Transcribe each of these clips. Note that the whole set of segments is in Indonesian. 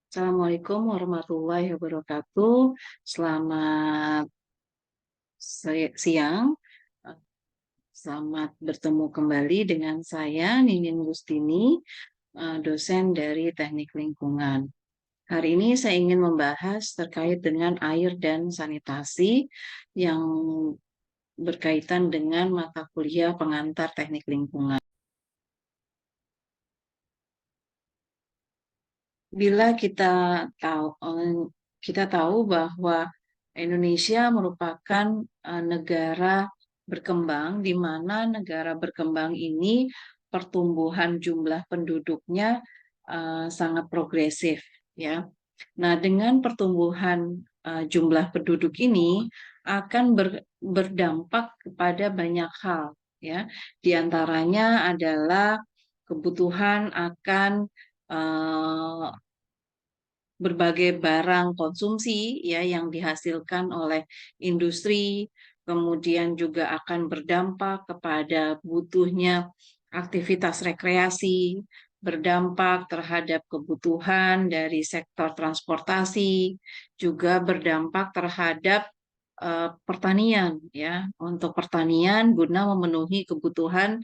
Assalamualaikum warahmatullahi wabarakatuh. Selamat siang. Eh, Selamat bertemu kembali dengan saya, Ninin Gustini, dosen dari Teknik Lingkungan. Hari ini saya ingin membahas terkait dengan air dan sanitasi yang berkaitan dengan mata kuliah pengantar Teknik Lingkungan. Bila kita tahu bahwa Indonesia merupakan negara berkembang, di mana negara berkembang ini pertumbuhan jumlah penduduknya sangat progresif, ya. Nah, dengan pertumbuhan jumlah penduduk ini akan berdampak kepada banyak hal, ya. Di antaranya adalah kebutuhan akan eh, berbagai barang konsumsi ya yang dihasilkan oleh industri, kemudian juga akan berdampak kepada butuhnya aktivitas rekreasi, berdampak terhadap kebutuhan dari sektor transportasi, juga berdampak terhadap pertanian ya, untuk pertanian guna memenuhi kebutuhan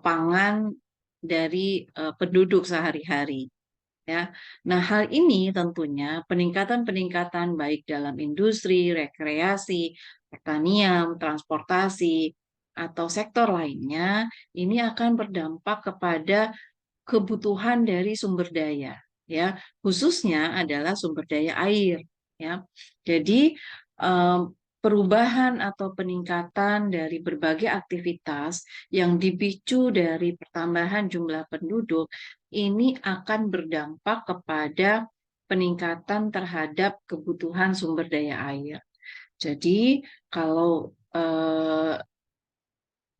pangan dari penduduk sehari-hari. Ya, nah hal ini tentunya peningkatan-peningkatan baik dalam industri, rekreasi, pertanian, transportasi, atau sektor lainnya, ini akan berdampak kepada kebutuhan dari sumber daya, ya, khususnya adalah sumber daya air, ya. Jadi em, perubahan atau peningkatan dari berbagai aktivitas yang dipicu dari pertambahan jumlah penduduk ini akan berdampak kepada peningkatan terhadap kebutuhan sumber daya air. Jadi kalau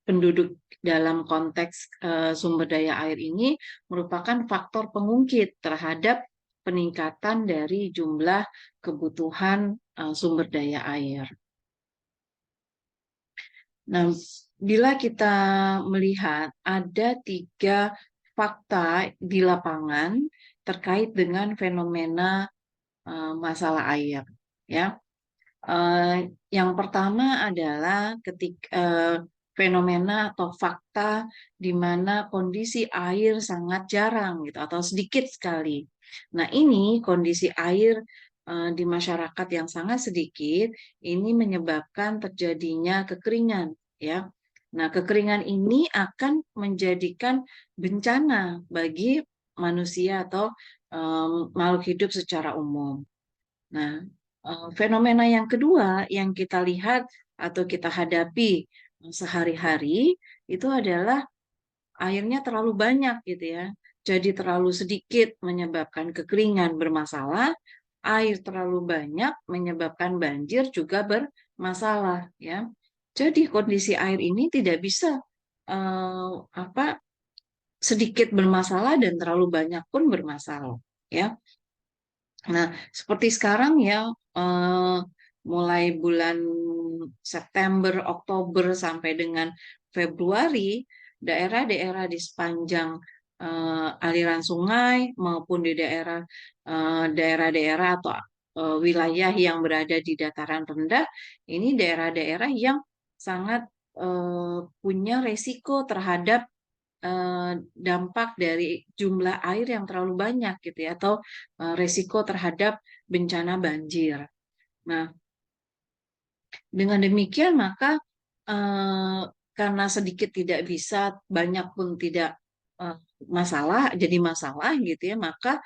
penduduk dalam konteks sumber daya air ini merupakan faktor pengungkit terhadap peningkatan dari jumlah kebutuhan sumber daya air. Nah, bila kita melihat ada tiga fakta di lapangan terkait dengan fenomena masalah air, ya. Eh, yang pertama adalah ketika fenomena atau fakta di mana kondisi air sangat jarang gitu atau sedikit sekali. Nah, ini kondisi air di masyarakat yang sangat sedikit ini menyebabkan terjadinya kekeringan, ya. Nah, kekeringan ini akan menjadikan bencana bagi manusia atau makhluk hidup secara umum. Nah, fenomena yang kedua yang kita lihat atau kita hadapi sehari-hari itu adalah airnya terlalu banyak gitu ya. Jadi terlalu sedikit menyebabkan kekeringan bermasalah, air terlalu banyak menyebabkan banjir juga bermasalah ya. Jadi kondisi air ini tidak bisa apa sedikit bermasalah dan terlalu banyak pun bermasalah ya. Nah, seperti sekarang ya, eh, mulai bulan September, Oktober sampai dengan Februari, daerah-daerah di sepanjang aliran sungai maupun di daerah-daerah atau wilayah yang berada di dataran rendah, ini daerah-daerah yang sangat punya resiko terhadap dampak dari jumlah air yang terlalu banyak gitu ya atau resiko terhadap bencana banjir. Nah, dengan demikian maka eh, karena sedikit tidak bisa, banyak pun tidak eh, masalah, jadi masalah gitu ya, maka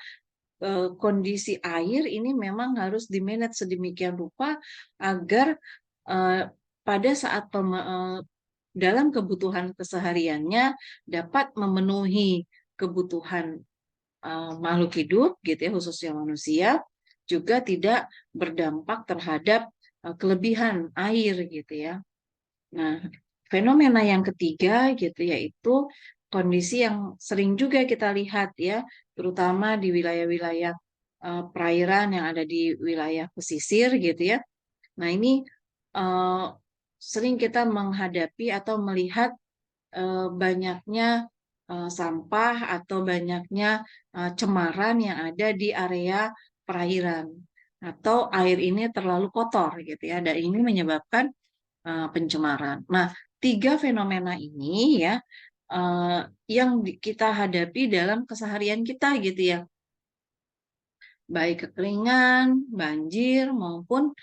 kondisi air ini memang harus dimanage sedemikian rupa agar eh, pada saat dalam kebutuhan kesehariannya dapat memenuhi kebutuhan makhluk hidup gitu ya khususnya manusia juga tidak berdampak terhadap kelebihan air gitu ya. Nah, fenomena yang ketiga gitu yaitu kondisi yang sering juga kita lihat ya, terutama di wilayah-wilayah perairan yang ada di wilayah pesisir gitu ya. Nah, ini eh, sering kita menghadapi atau melihat banyaknya sampah atau banyaknya cemaran yang ada di area perairan atau air ini terlalu kotor gitu ya, dan ini menyebabkan pencemaran. Nah, tiga fenomena ini ya eh, yang kita hadapi dalam keseharian kita gitu ya, baik kekeringan, banjir maupun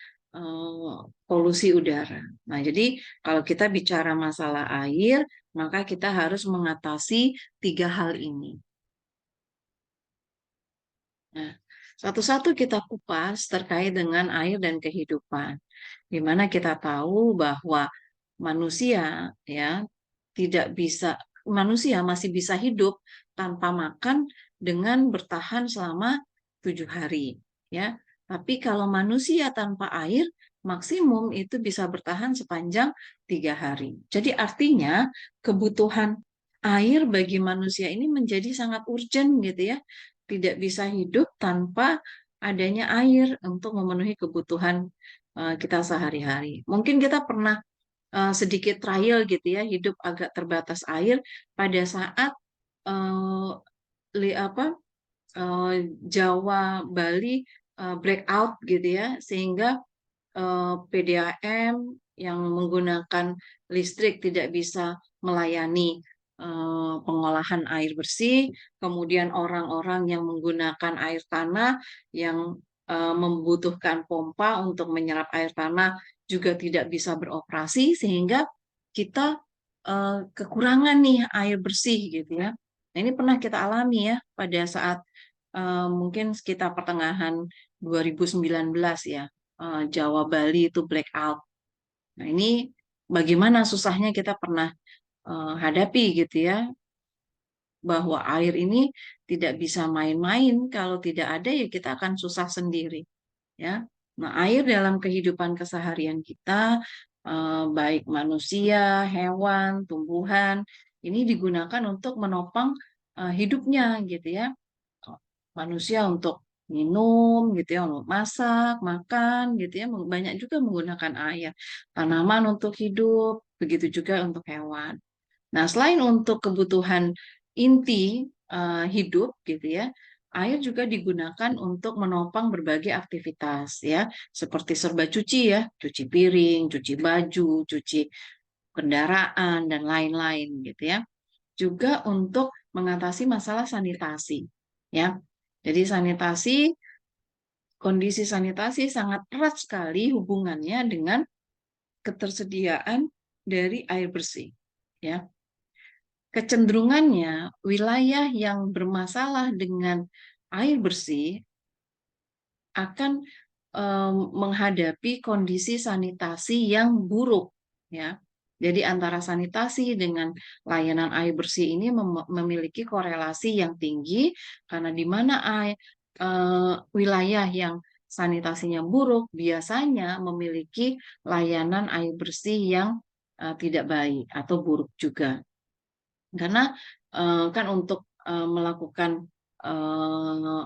polusi udara. Nah, jadi kalau kita bicara masalah air, maka kita harus mengatasi tiga hal ini. Nah, satu-satu kita kupas terkait dengan air dan kehidupan, di mana kita tahu bahwa manusia ya tidak bisa, manusia masih bisa hidup tanpa makan dengan bertahan selama 7 hari ya. Tapi kalau manusia tanpa air maksimum itu bisa bertahan sepanjang 3 hari. Jadi artinya kebutuhan air bagi manusia ini menjadi sangat urgent gitu ya. Tidak bisa hidup tanpa adanya air untuk memenuhi kebutuhan kita sehari-hari. Mungkin kita pernah sedikit trial gitu ya, hidup agak terbatas air pada saat eh, apa Jawa Bali blackout gitu ya, sehingga PDAM yang menggunakan listrik tidak bisa melayani pengolahan air bersih, kemudian orang-orang yang menggunakan air tanah yang membutuhkan pompa untuk menyerap air tanah juga tidak bisa beroperasi, sehingga kita kekurangan nih air bersih gitu ya. Nah, ini pernah kita alami ya pada saat mungkin sekitar pertengahan 2019 ya, Jawa Bali itu blackout. Nah, ini bagaimana susahnya kita pernah hadapi gitu ya, bahwa air ini tidak bisa main-main, kalau tidak ada ya kita akan susah sendiri ya. Nah, air dalam kehidupan keseharian kita baik manusia, hewan, tumbuhan ini digunakan untuk menopang hidupnya gitu ya. Manusia untuk minum gitu ya, untuk masak, makan gitu ya, banyak juga menggunakan air. Tanaman untuk hidup, begitu juga untuk hewan. Nah, selain untuk kebutuhan inti hidup gitu ya, air juga digunakan untuk menopang berbagai aktivitas ya, seperti serba cuci ya, cuci piring, cuci baju, cuci kendaraan dan lain-lain gitu ya. Juga untuk mengatasi masalah sanitasi ya. Jadi kondisi sanitasi sangat erat sekali hubungannya dengan ketersediaan dari air bersih ya. Kecenderungannya wilayah yang bermasalah dengan air bersih akan menghadapi kondisi sanitasi yang buruk ya. Jadi antara sanitasi dengan layanan air bersih ini memiliki korelasi yang tinggi, karena di mana wilayah yang sanitasinya buruk biasanya memiliki layanan air bersih yang tidak baik atau buruk juga. Karena kan untuk melakukan eh,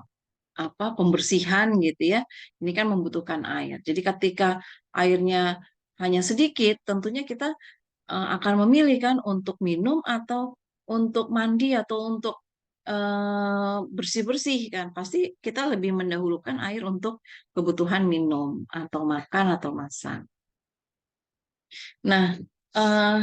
pembersihan gitu ya, ini kan membutuhkan air. Jadi ketika airnya hanya sedikit, tentunya kita akan memilih kan untuk minum atau untuk mandi atau untuk bersih-bersih kan. Pasti kita lebih mendahulukan air untuk kebutuhan minum atau makan atau masak. Nah,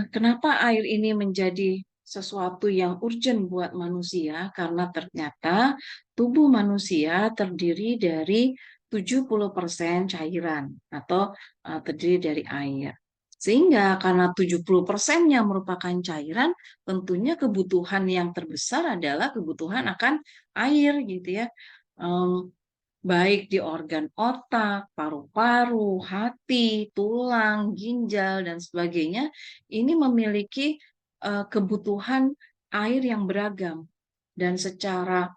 kenapa air ini menjadi sesuatu yang urgent buat manusia? Karena ternyata tubuh manusia terdiri dari 70% cairan atau terdiri dari air. Sehingga karena 70%-nya merupakan cairan, tentunya kebutuhan yang terbesar adalah kebutuhan akan air gitu ya. Em, Baik di organ otak, paru-paru, hati, tulang, ginjal, dan sebagainya, ini memiliki kebutuhan air yang beragam. Dan secara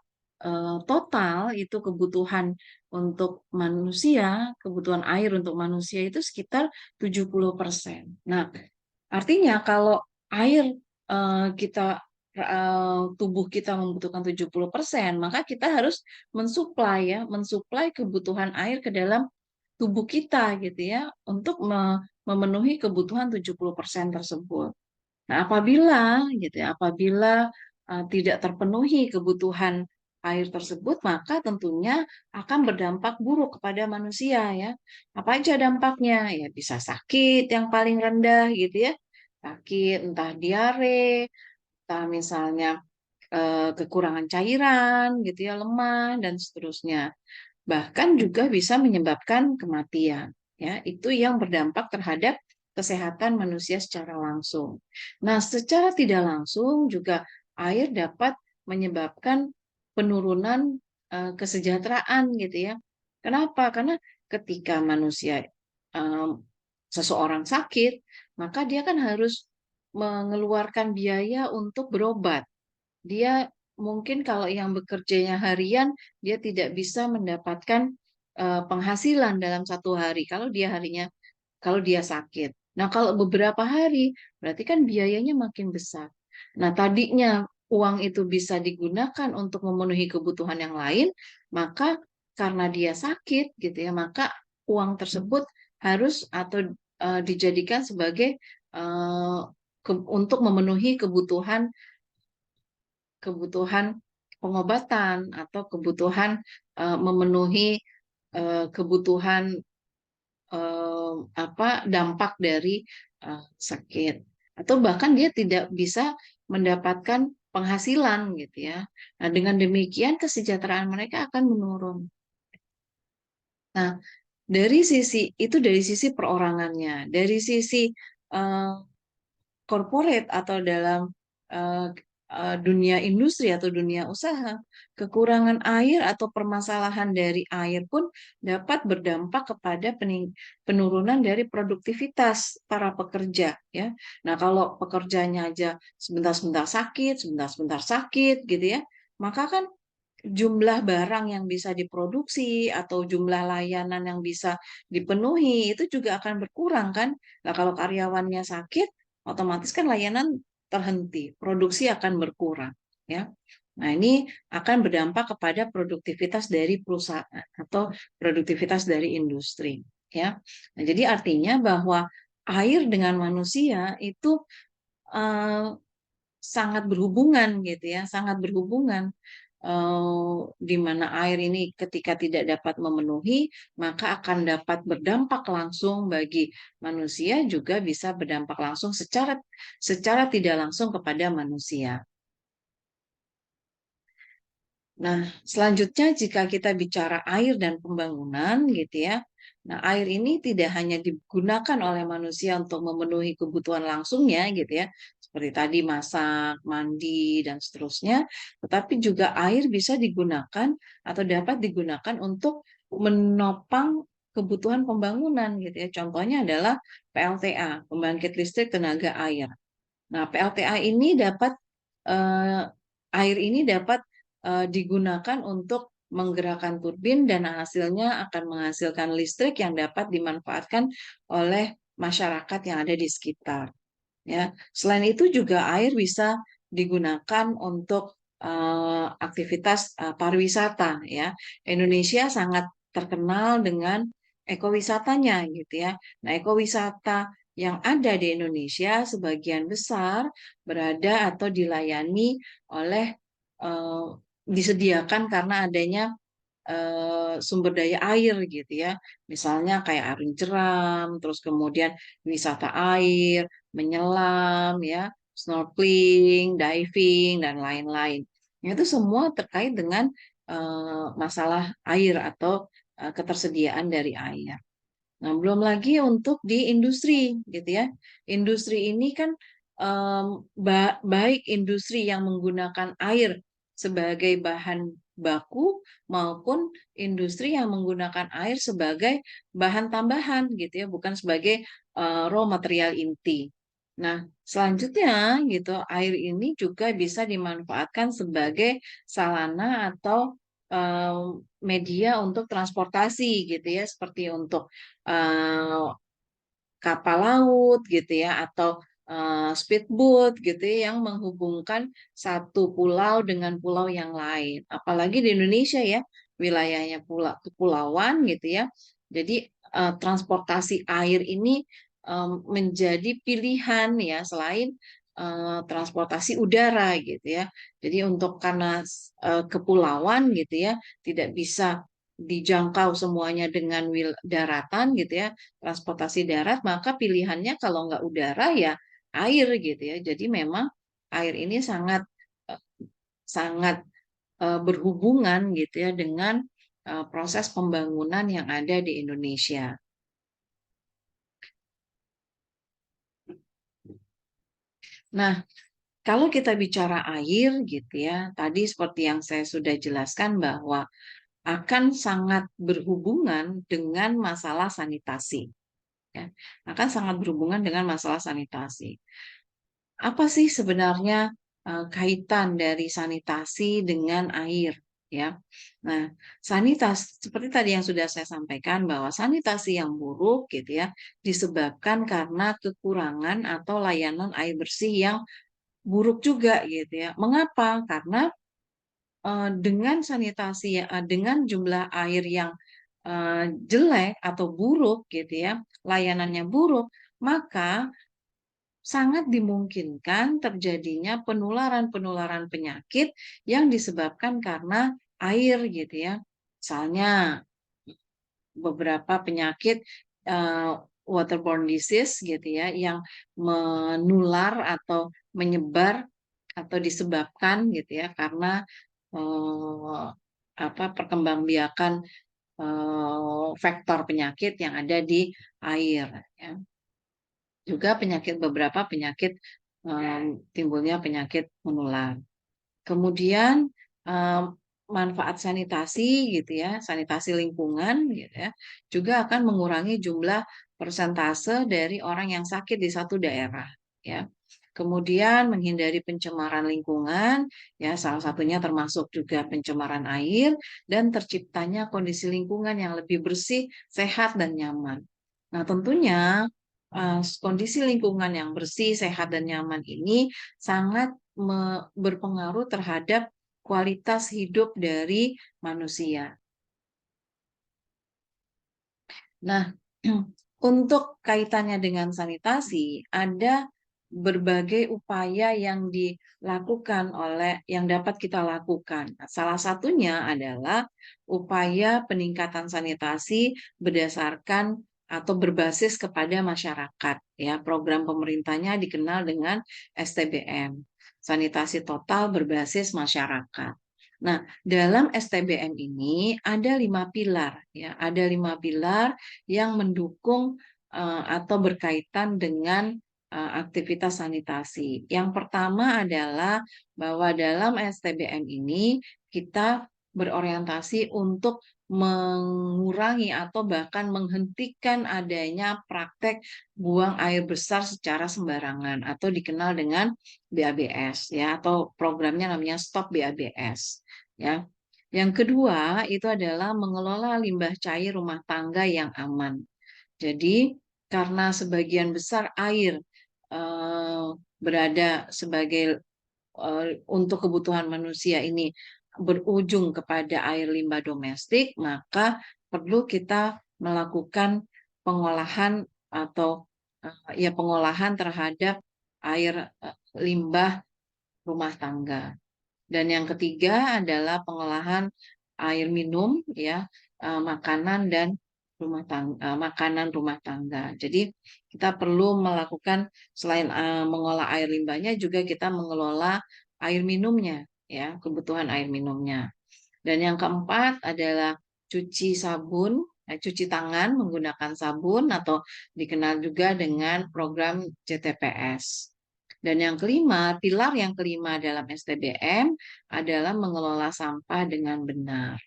total itu kebutuhan untuk manusia, kebutuhan air untuk manusia itu sekitar 70%. Nah, artinya kalau air tubuh kita membutuhkan 70%, maka kita harus mensuplai kebutuhan air ke dalam tubuh kita gitu ya untuk memenuhi kebutuhan 70% tersebut. Nah, apabila gitu ya, apabila tidak terpenuhi kebutuhan air tersebut, maka tentunya akan berdampak buruk kepada manusia ya. Apa aja dampaknya? Ya bisa sakit yang paling rendah gitu ya. Sakit entah diare, entah misalnya kekurangan cairan gitu ya, lemah dan seterusnya. Bahkan juga bisa menyebabkan kematian. Ya, itu yang berdampak terhadap kesehatan manusia secara langsung. Nah, secara tidak langsung juga air dapat menyebabkan penurunan kesejahteraan gitu ya. Kenapa? Karena ketika manusia seseorang sakit, maka dia kan harus mengeluarkan biaya untuk berobat. Dia mungkin kalau yang bekerjanya harian, dia tidak bisa mendapatkan penghasilan dalam satu hari kalau dia sakit. Nah, kalau beberapa hari, berarti kan biayanya makin besar. Nah, tadinya uang itu bisa digunakan untuk memenuhi kebutuhan yang lain, maka karena dia sakit gitu ya, maka uang tersebut harus atau dijadikan sebagai eh, untuk memenuhi kebutuhan pengobatan atau kebutuhan memenuhi kebutuhan apa dampak dari sakit atau bahkan dia tidak bisa mendapatkan penghasilan gitu ya. Nah, dengan demikian kesejahteraan mereka akan menurun. Nah, dari sisi perorangannya, dari sisi eh, corporate atau dalam eh, dunia industri atau dunia usaha, kekurangan air atau permasalahan dari air pun dapat berdampak kepada penurunan dari produktivitas para pekerja ya. Nah, kalau pekerjanya aja sebentar-sebentar sakit gitu ya, maka kan jumlah barang yang bisa diproduksi atau jumlah layanan yang bisa dipenuhi itu juga akan berkurang kan. Nah, kalau karyawannya sakit, otomatis kan layanan terhenti, produksi akan berkurang ya. Nah, ini akan berdampak kepada produktivitas dari perusahaan atau produktivitas dari industri ya. Nah, jadi artinya bahwa air dengan manusia itu eh, sangat berhubungan gitu ya, sangat berhubungan. Di mana air ini ketika tidak dapat memenuhi, maka akan dapat berdampak langsung bagi manusia, juga bisa berdampak langsung secara tidak langsung kepada manusia. Nah, selanjutnya jika kita bicara air dan pembangunan gitu ya. Nah, air ini tidak hanya digunakan oleh manusia untuk memenuhi kebutuhan langsungnya gitu ya, seperti tadi masak, mandi dan seterusnya, tetapi juga air bisa digunakan atau dapat digunakan untuk menopang kebutuhan pembangunan gitu ya. Contohnya adalah PLTA, pembangkit listrik tenaga air. Nah, PLTA ini dapat eh, air ini dapat digunakan untuk menggerakkan turbin dan hasilnya akan menghasilkan listrik yang dapat dimanfaatkan oleh masyarakat yang ada di sekitar. Ya, selain itu juga air bisa digunakan untuk aktivitas pariwisata. Ya, Indonesia sangat terkenal dengan ekowisatanya, gitu ya. Nah, ekowisata yang ada di Indonesia sebagian besar berada atau dilayani oleh eh, disediakan karena adanya sumber daya air gitu ya. Misalnya kayak air jeram, terus kemudian wisata air, menyelam ya, snorkeling, diving dan lain-lain. Itu semua terkait dengan masalah air atau ketersediaan dari air. Nah, belum lagi untuk di industri gitu ya. Industri ini kan baik industri yang menggunakan air sebagai bahan baku maupun industri yang menggunakan air sebagai bahan tambahan gitu ya, bukan sebagai raw material inti. Nah, selanjutnya gitu, air ini juga bisa dimanfaatkan sebagai sarana atau eh, media untuk transportasi gitu ya, seperti untuk eh, kapal laut gitu ya atau speedboat gitu ya yang menghubungkan satu pulau dengan pulau yang lain. Apalagi di Indonesia ya, wilayahnya kepulauan gitu ya. Jadi transportasi air ini menjadi pilihan ya selain transportasi udara gitu ya. Jadi karena kepulauan gitu ya, tidak bisa dijangkau semuanya dengan daratan gitu ya, transportasi darat, maka pilihannya kalau nggak udara ya air gitu ya. Jadi memang air ini sangat eh, sangat berhubungan gitu ya dengan proses pembangunan yang ada di Indonesia. Nah, kalau kita bicara air gitu ya, tadi seperti yang saya sudah jelaskan bahwa akan sangat berhubungan dengan masalah sanitasi. Ya, akan sangat berhubungan dengan masalah sanitasi. Apa sih sebenarnya kaitan dari sanitasi dengan air? Ya, nah seperti tadi yang sudah saya sampaikan bahwa sanitasi yang buruk gitu ya disebabkan karena kekurangan atau layanan air bersih yang buruk juga gitu ya. Mengapa? Karena dengan sanitasi dengan jumlah air yang jelek atau buruk gitu ya, layanannya buruk, maka sangat dimungkinkan terjadinya penularan-penularan penyakit yang disebabkan karena air gitu ya. Misalnya beberapa penyakit uh, waterborne disease gitu ya yang menular atau menyebar atau disebabkan gitu ya karena uh, perkembangbiakan vektor penyakit yang ada di air ya. Juga beberapa penyakit timbulnya penyakit menular. Kemudian um, manfaat sanitasi gitu ya, sanitasi lingkungan gitu ya, juga akan mengurangi jumlah persentase dari orang yang sakit di satu daerah ya. Kemudian menghindari pencemaran lingkungan ya, salah satunya termasuk juga pencemaran air dan terciptanya kondisi lingkungan yang lebih bersih, sehat dan nyaman. Nah, tentunya kondisi lingkungan yang bersih, sehat dan nyaman ini sangat berpengaruh terhadap kualitas hidup dari manusia. Nah, untuk kaitannya dengan sanitasi, ada berbagai upaya yang dilakukan yang dapat kita lakukan. Salah satunya adalah upaya peningkatan sanitasi berdasarkan atau berbasis kepada masyarakat. Ya, program pemerintahnya dikenal dengan STBM, Sanitasi Total Berbasis Masyarakat. Nah, dalam STBM ini ada 5 pilar, ya, ada 5 pilar yang mendukung atau berkaitan dengan aktivitas sanitasi. Yang pertama adalah bahwa dalam STBM ini kita berorientasi untuk mengurangi atau bahkan menghentikan adanya praktek buang air besar secara sembarangan atau dikenal dengan BABS ya atau programnya namanya Stop BABS ya. Yang kedua itu adalah mengelola limbah cair rumah tangga yang aman. Jadi karena sebagian besar air eh, berada sebagai untuk kebutuhan manusia ini berujung kepada air limbah domestik, maka perlu kita melakukan pengolahan atau pengolahan terhadap air limbah rumah tangga. Dan yang ketiga adalah pengolahan air minum, ya, makanan dan makanan rumah tangga. Jadi kita perlu melakukan selain mengolah air limbahnya, juga kita mengelola air minumnya, ya, kebutuhan air minumnya. Dan yang keempat adalah cuci tangan menggunakan sabun atau dikenal juga dengan program CTPS. Dan yang kelima, pilar yang kelima dalam STBM adalah mengelola sampah dengan benar.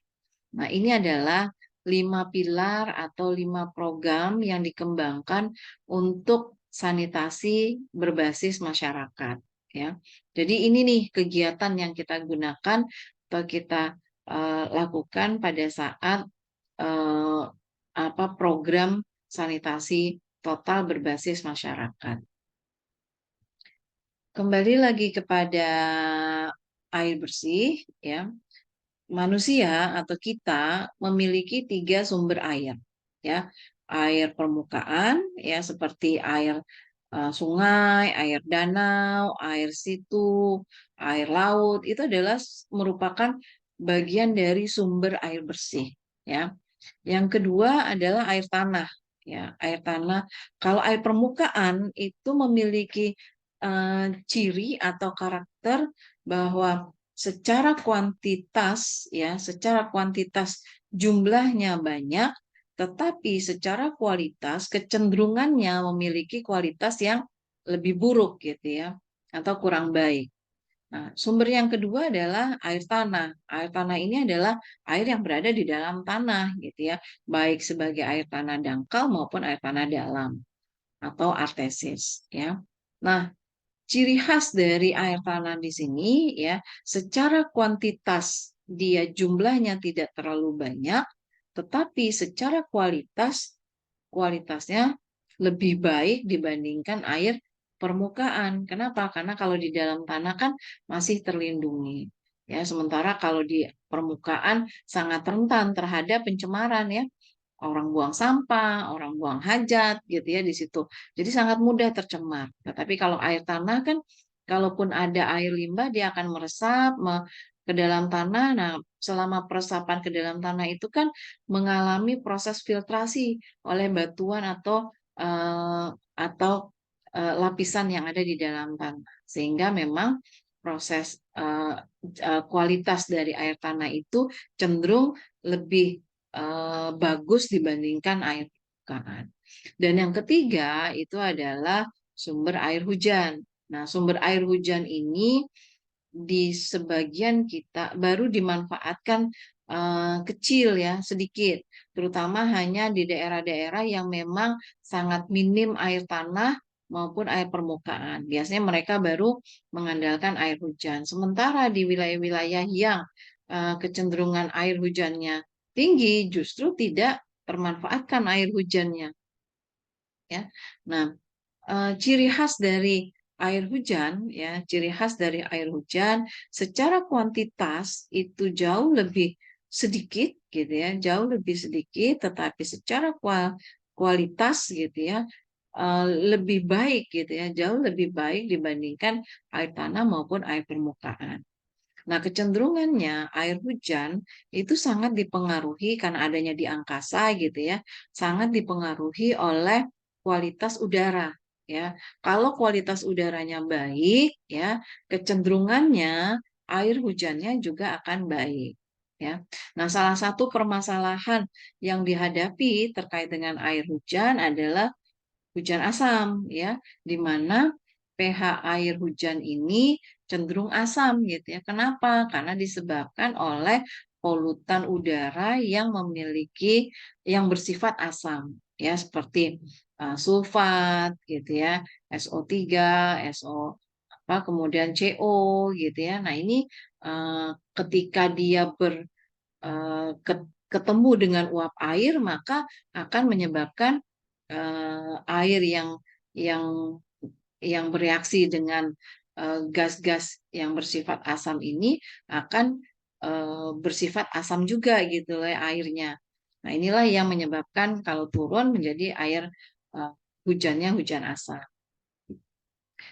Nah, ini adalah 5 pilar atau 5 program yang dikembangkan untuk sanitasi berbasis masyarakat. Ya, jadi ini nih kegiatan yang kita gunakan atau kita lakukan pada saat uh, program sanitasi total berbasis masyarakat. Kembali lagi kepada air bersih, ya. Manusia atau kita memiliki 3 sumber air, ya. Air permukaan, ya, seperti air sungai, air danau, air situ, air laut, itu adalah merupakan bagian dari sumber air bersih, ya. Yang kedua adalah air tanah, ya. Air tanah, kalau air permukaan itu memiliki ciri atau karakter bahwa secara kuantitas, ya, secara kuantitas jumlahnya banyak, tetapi secara kualitas kecenderungannya memiliki kualitas yang lebih buruk gitu ya, atau kurang baik. Nah, sumber yang kedua adalah air tanah. Air tanah ini adalah air yang berada di dalam tanah gitu ya, baik sebagai air tanah dangkal maupun air tanah dalam atau artesis ya. Nah, ciri khas dari air tanah di sini ya, secara kuantitas dia jumlahnya tidak terlalu banyak, tetapi secara kualitasnya lebih baik dibandingkan air permukaan. Kenapa? Karena kalau di dalam tanah kan masih terlindungi. Ya, sementara kalau di permukaan sangat rentan terhadap pencemaran ya. Orang buang sampah, orang buang hajat gitu ya di situ. Jadi sangat mudah tercemar. Tetapi kalau air tanah kan kalaupun ada air limbah dia akan meresap ke dalam tanah. Nah, selama peresapan ke dalam tanah itu kan mengalami proses filtrasi oleh batuan eh, atau lapisan yang ada di dalam tanah. Sehingga memang proses kualitas dari air tanah itu cenderung lebih bagus dibandingkan air permukaan. Dan yang ketiga itu adalah sumber air hujan. Nah, sumber air hujan ini di sebagian kita baru dimanfaatkan kecil ya, sedikit, terutama hanya di daerah-daerah yang memang sangat minim air tanah maupun air permukaan. Biasanya mereka baru mengandalkan air hujan. Sementara di wilayah-wilayah yang kecenderungan air hujannya tinggi, justru tidak termanfaatkan air hujannya. Ya, nah ciri khas dari air hujan ya, ciri khas dari air hujan secara kuantitas itu jauh lebih sedikit gitu ya, jauh lebih sedikit, tetapi secara kualitas gitu ya lebih baik gitu ya, jauh lebih baik dibandingkan air tanah maupun air permukaan. Nah, kecenderungannya air hujan itu sangat dipengaruhi karena adanya di angkasa gitu ya, sangat dipengaruhi oleh kualitas udara ya. Kalau kualitas udaranya baik ya, kecenderungannya air hujannya juga akan baik ya. Nah, salah satu permasalahan yang dihadapi terkait dengan air hujan adalah hujan asam ya, di mana pH air hujan ini cenderung asam gitu ya. Kenapa? Karena disebabkan oleh polutan udara yang memiliki yang bersifat asam ya, seperti sulfat gitu ya, SO3, SO apa kemudian CO gitu ya. Nah, ini ketika dia ketemu dengan uap air maka akan menyebabkan air yang yang bereaksi dengan gas-gas yang bersifat asam ini akan bersifat asam juga gitu lah airnya. Nah, inilah yang menyebabkan kalau turun menjadi air eh, hujannya hujan asam.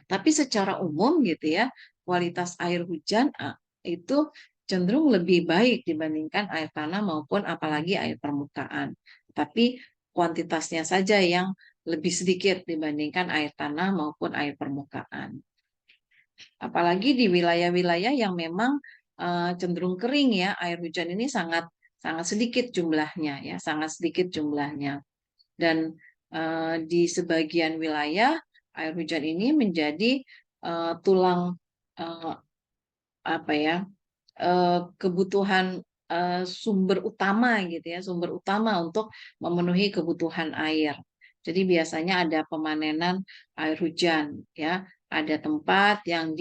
Tapi secara umum gitu ya, kualitas air hujan itu cenderung lebih baik dibandingkan air tanah maupun apalagi air permukaan. Tapi kuantitasnya saja yang lebih sedikit dibandingkan air tanah maupun air permukaan. Apalagi di wilayah-wilayah yang memang cenderung kering ya, air hujan ini sangat sangat sedikit jumlahnya ya, sangat sedikit jumlahnya. Dan di sebagian wilayah air hujan ini menjadi tulang eh, apa ya kebutuhan sumber utama gitu ya, sumber utama untuk memenuhi kebutuhan air. Jadi biasanya ada pemanenan air hujan ya, ada tempat yang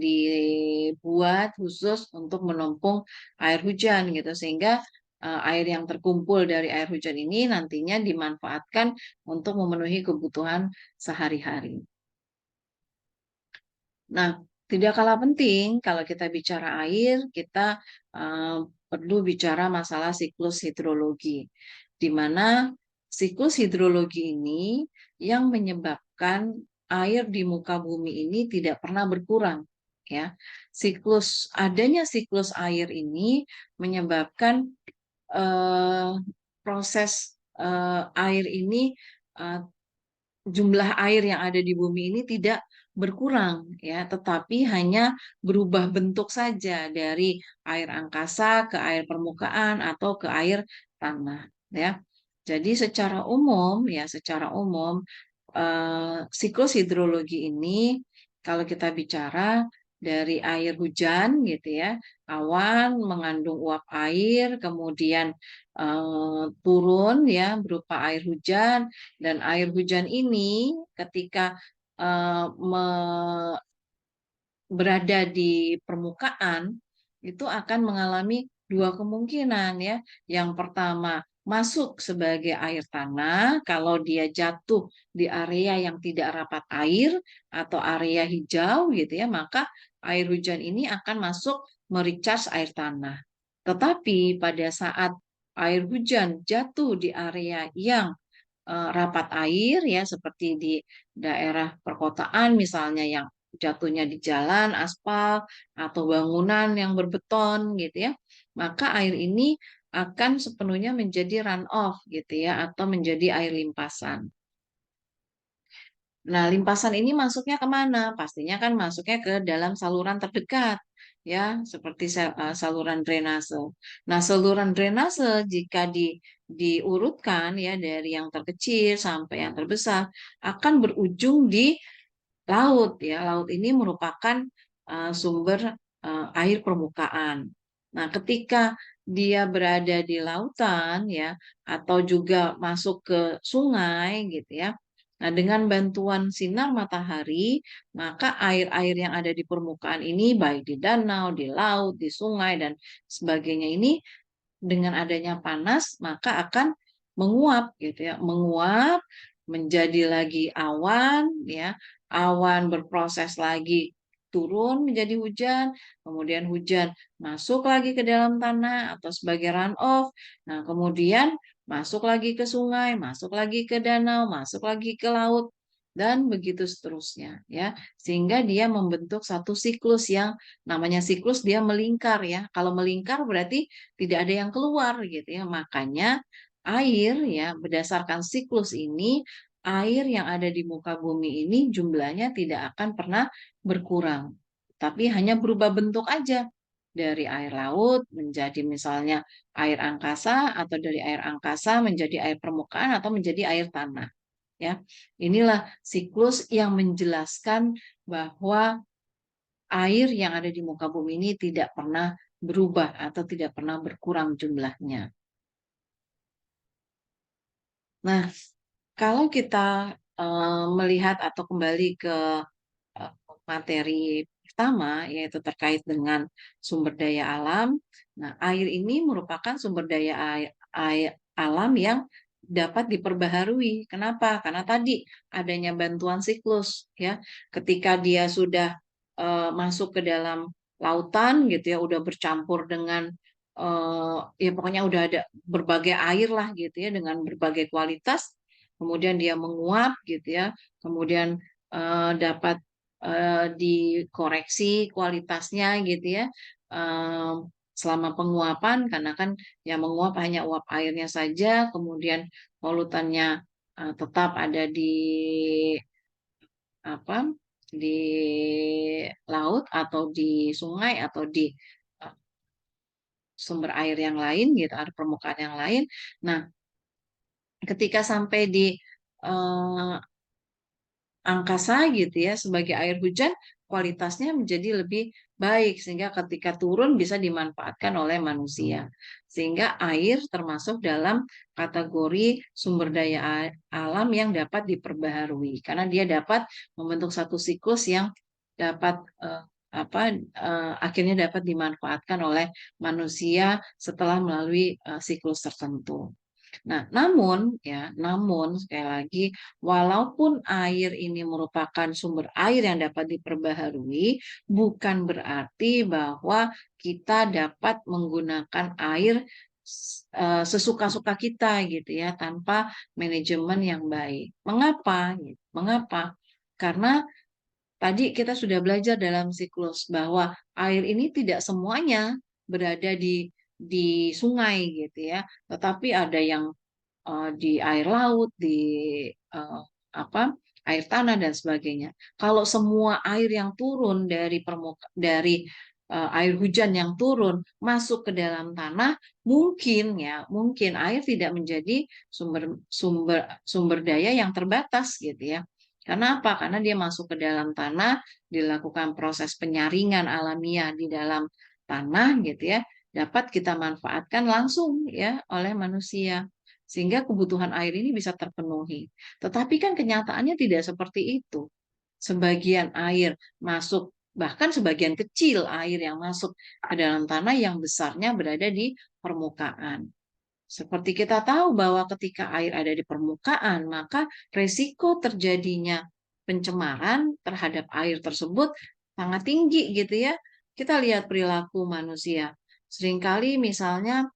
dibuat khusus untuk menampung air hujan gitu sehingga air yang terkumpul dari air hujan ini nantinya dimanfaatkan untuk memenuhi kebutuhan sehari-hari. Nah, tidak kalah penting kalau kita bicara air, kita eh, perlu bicara masalah siklus hidrologi, di mana siklus hidrologi ini yang menyebabkan menyebabkan air di muka bumi ini tidak pernah berkurang, ya. Adanya siklus air ini menyebabkan eh, proses air ini, eh, jumlah air yang ada di bumi ini tidak berkurang, ya, tetapi hanya berubah bentuk saja dari air angkasa ke air permukaan atau ke air tanah, ya. Jadi secara umum siklus hidrologi ini, kalau kita bicara dari air hujan gitu ya, awan mengandung uap air, kemudian turun ya berupa air hujan, dan air hujan ini ketika berada di permukaan itu akan mengalami dua kemungkinan ya. Yang pertama, masuk sebagai air tanah kalau dia jatuh di area yang tidak rapat air atau area hijau gitu ya, maka air hujan ini akan masuk merecharge air tanah. Tetapi pada saat air hujan jatuh di area yang rapat air ya, seperti di daerah perkotaan misalnya yang jatuhnya di jalan aspal atau bangunan yang berbeton gitu ya, maka air ini akan sepenuhnya menjadi run off gitu ya, atau menjadi air limpasan. Nah, limpasan ini masuknya kemana? Pastinya kan masuknya ke dalam saluran terdekat, ya, seperti saluran drainase. Nah, saluran drainase jika diurutkan ya dari yang terkecil sampai yang terbesar akan berujung di laut, ya. Laut ini merupakan sumber air permukaan. Nah, ketika dia berada di lautan ya, atau juga masuk ke sungai gitu ya. Nah, dengan bantuan sinar matahari, maka air-air yang ada di permukaan ini, baik di danau, di laut, di sungai, dan sebagainya ini, dengan adanya panas, maka akan menguap gitu ya, menguap menjadi lagi awan ya, awan berproses lagi turun menjadi hujan, kemudian hujan masuk lagi ke dalam tanah atau sebagai runoff. Nah, kemudian masuk lagi ke sungai, masuk lagi ke danau, masuk lagi ke laut, dan begitu seterusnya ya. Sehingga dia membentuk satu siklus yang namanya siklus, dia melingkar ya. Kalau melingkar berarti tidak ada yang keluar gitu ya. Makanya air ya, berdasarkan siklus ini, air yang ada di muka bumi ini jumlahnya tidak akan pernah berkurang, tapi hanya berubah bentuk aja, dari air laut menjadi misalnya air angkasa, atau dari air angkasa menjadi air permukaan, atau menjadi air tanah. Ya, inilah siklus yang menjelaskan bahwa air yang ada di muka bumi ini tidak pernah berubah atau tidak pernah berkurang jumlahnya. Nah, kalau kita melihat atau kembali ke eh, materi pertama, yaitu terkait dengan sumber daya alam. Nah, air ini merupakan sumber daya alam yang dapat diperbaharui. Kenapa? Karena tadi adanya bantuan siklus, ya. Ketika dia sudah masuk ke dalam lautan gitu ya, udah bercampur dengan ya pokoknya udah ada berbagai air lah gitu ya, dengan berbagai kualitas. Kemudian dia menguap gitu ya, kemudian dapat dikoreksi kualitasnya gitu ya, eh, selama penguapan, karena kan yang menguap hanya uap airnya saja, kemudian polutannya tetap ada di apa, di laut atau di sungai atau di eh, sumber air yang lain gitu, ada permukaan yang lain. Nah, ketika sampai di eh, angkasa gitu ya, sebagai air hujan, kualitasnya menjadi lebih baik sehingga ketika turun bisa dimanfaatkan oleh manusia, sehingga air termasuk dalam kategori sumber daya alam yang dapat diperbaharui karena dia dapat membentuk satu siklus yang dapat akhirnya dapat dimanfaatkan oleh manusia setelah melalui siklus tertentu. Nah, namun sekali lagi, walaupun air ini merupakan sumber air yang dapat diperbaharui, bukan berarti bahwa kita dapat menggunakan air sesuka-suka kita gitu ya, tanpa manajemen yang baik. Mengapa? Gitu. Mengapa? Karena tadi kita sudah belajar dalam siklus bahwa air ini tidak semuanya berada di sungai gitu ya, tetapi ada yang di air laut, di eh, apa air tanah dan sebagainya. Kalau semua air yang turun dari air hujan yang turun masuk ke dalam tanah, mungkin air tidak menjadi sumber sumber sumber daya yang terbatas gitu ya. Karena apa? Karena dia masuk ke dalam tanah, dilakukan proses penyaringan alamiah di dalam tanah gitu ya, dapat kita manfaatkan langsung ya oleh manusia sehingga kebutuhan air ini bisa terpenuhi. Tetapi kan kenyataannya tidak seperti itu. Sebagian air masuk, bahkan sebagian kecil air yang masuk ke dalam tanah yang besarnya berada di permukaan. Seperti kita tahu bahwa ketika air ada di permukaan, maka resiko terjadinya pencemaran terhadap air tersebut sangat tinggi gitu ya. Kita lihat perilaku manusia. Seringkali misalnya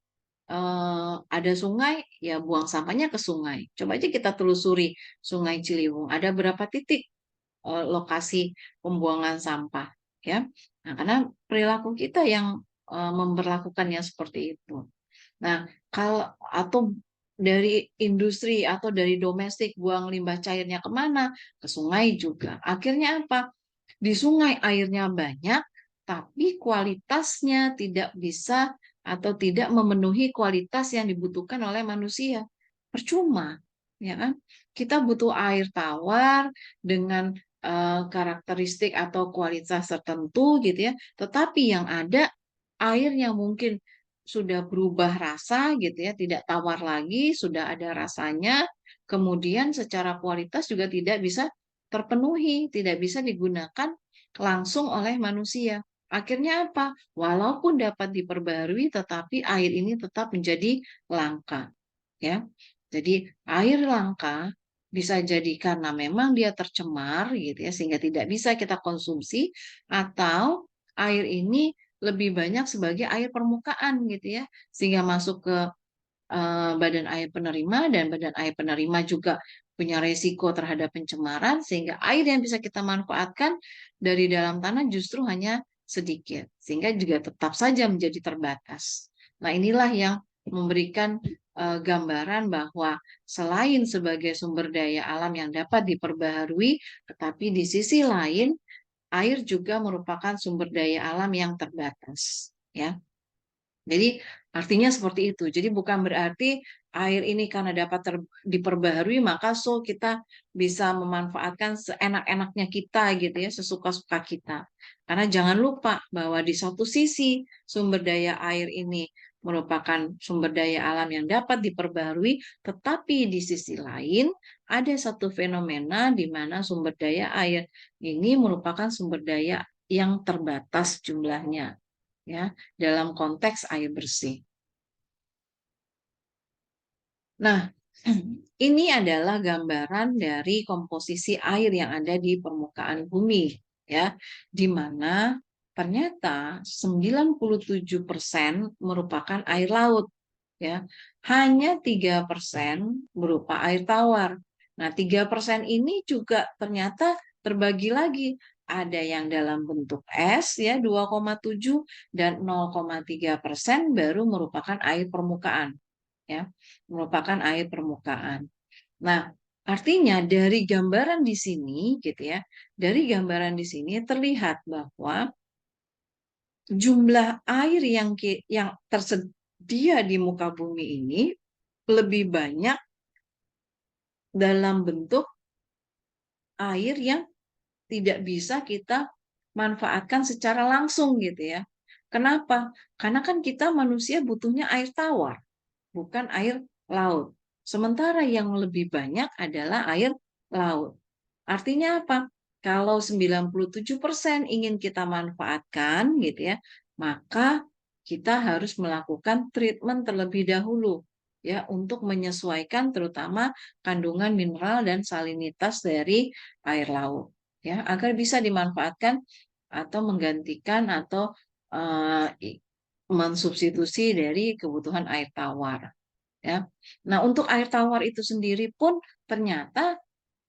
ada sungai, ya buang sampahnya ke sungai. Coba aja kita telusuri Sungai Ciliwung. Ada berapa titik lokasi pembuangan sampah, ya? Nah, karena perilaku kita yang memperlakukannya seperti itu. Nah, kalau atau dari industri atau dari domestik buang limbah cairnya kemana? Ke sungai juga. Akhirnya apa? Di sungai airnya banyak, tapi kualitasnya tidak bisa atau tidak memenuhi kualitas yang dibutuhkan oleh manusia. Percuma, ya kan? Kita butuh air tawar dengan karakteristik atau kualitas tertentu gitu ya. Tetapi yang ada air yang mungkin sudah berubah rasa gitu ya, tidak tawar lagi, sudah ada rasanya, kemudian secara kualitas juga tidak bisa terpenuhi, tidak bisa digunakan langsung oleh manusia. Akhirnya apa? Walaupun dapat diperbarui, tetapi air ini tetap menjadi langka. Ya, jadi air langka bisa jadi karena memang dia tercemar gitu ya, sehingga tidak bisa kita konsumsi, atau air ini lebih banyak sebagai air permukaan gitu ya, sehingga masuk ke badan air penerima, dan badan air penerima juga punya resiko terhadap pencemaran sehingga air yang bisa kita manfaatkan dari dalam tanah justru hanya sedikit sehingga juga tetap saja menjadi terbatas. Nah, inilah yang memberikan gambaran bahwa selain sebagai sumber daya alam yang dapat diperbaharui, tetapi di sisi lain air juga merupakan sumber daya alam yang terbatas, ya. Jadi artinya seperti itu. Jadi bukan berarti air ini karena dapat diperbaharui maka kita bisa memanfaatkan seenak-enaknya kita gitu ya, sesuka-suka kita. Karena jangan lupa bahwa di satu sisi sumber daya air ini merupakan sumber daya alam yang dapat diperbaharui, tetapi di sisi lain ada satu fenomena di mana sumber daya air ini merupakan sumber daya yang terbatas jumlahnya, ya, dalam konteks air bersih. Nah, ini adalah gambaran dari komposisi air yang ada di permukaan bumi, ya, di mana ternyata 97% merupakan air laut, ya. Hanya 3% berupa air tawar. Nah, 3% ini juga ternyata terbagi lagi. Ada yang dalam bentuk es ya 2,7, dan 0,3% baru merupakan air permukaan, ya. Merupakan air permukaan. Nah, artinya dari gambaran di sini gitu ya. Dari gambaran di sini terlihat bahwa jumlah air yang tersedia di muka bumi ini lebih banyak dalam bentuk air yang tidak bisa kita manfaatkan secara langsung gitu ya. Kenapa? Karena kan kita manusia butuhnya air tawar, bukan air laut. Sementara yang lebih banyak adalah air laut. Artinya apa? Kalau 97% ingin kita manfaatkan gitu ya, maka kita harus melakukan treatment terlebih dahulu ya untuk menyesuaikan terutama kandungan mineral dan salinitas dari air laut ya agar bisa dimanfaatkan atau menggantikan atau mensubstitusi dari kebutuhan air tawar, ya. Nah, untuk air tawar itu sendiri pun ternyata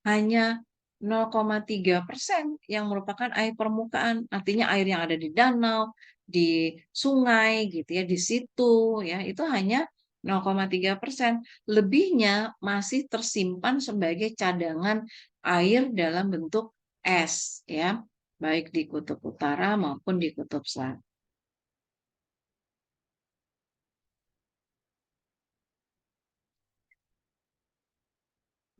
hanya 0,3% yang merupakan air permukaan, artinya air yang ada di danau, di sungai gitu ya, di situ ya, itu hanya 0,3%. Lebihnya masih tersimpan sebagai cadangan air dalam bentuk es ya, baik di kutub utara maupun di kutub selatan.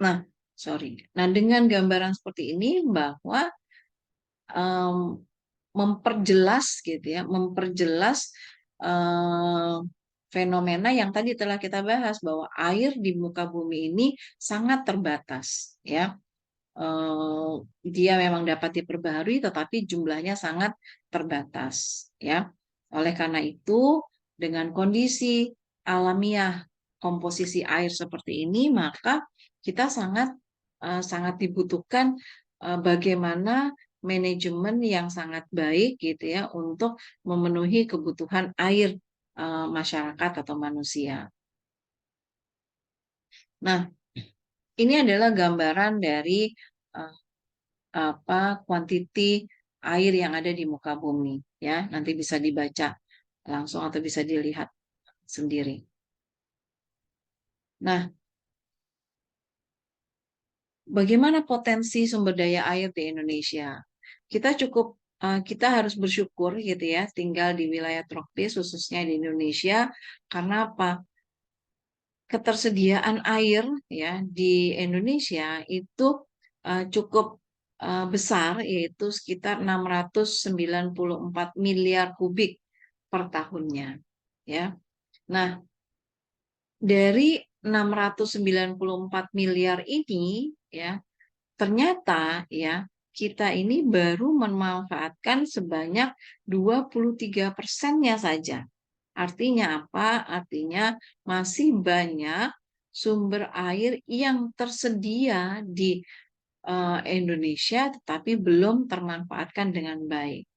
Nah, sorry. Nah, dengan gambaran seperti ini bahwa em, memperjelas gitu ya, memperjelas em, fenomena yang tadi telah kita bahas bahwa air di muka bumi ini sangat terbatas ya. Eh, Dia memang dapat diperbaharui tetapi jumlahnya sangat terbatas ya. Oleh karena itu, dengan kondisi alamiah komposisi air seperti ini, maka kita sangat dibutuhkan bagaimana manajemen yang sangat baik gitu ya untuk memenuhi kebutuhan air masyarakat atau manusia. Nah, ini adalah gambaran dari eh, kuantiti air yang ada di muka bumi ya. Nanti bisa dibaca langsung atau bisa dilihat sendiri. Nah, bagaimana potensi sumber daya air di Indonesia? Kita harus bersyukur gitu ya, tinggal di wilayah tropis khususnya di Indonesia karena apa? Ketersediaan air ya di Indonesia itu cukup besar, yaitu sekitar 694 miliar kubik per tahunnya ya. Nah, dari 694 miliar ini ya, ternyata ya kita ini baru memanfaatkan sebanyak 23%-nya saja. Artinya apa? Artinya masih banyak sumber air yang tersedia di Indonesia tetapi belum termanfaatkan dengan baik.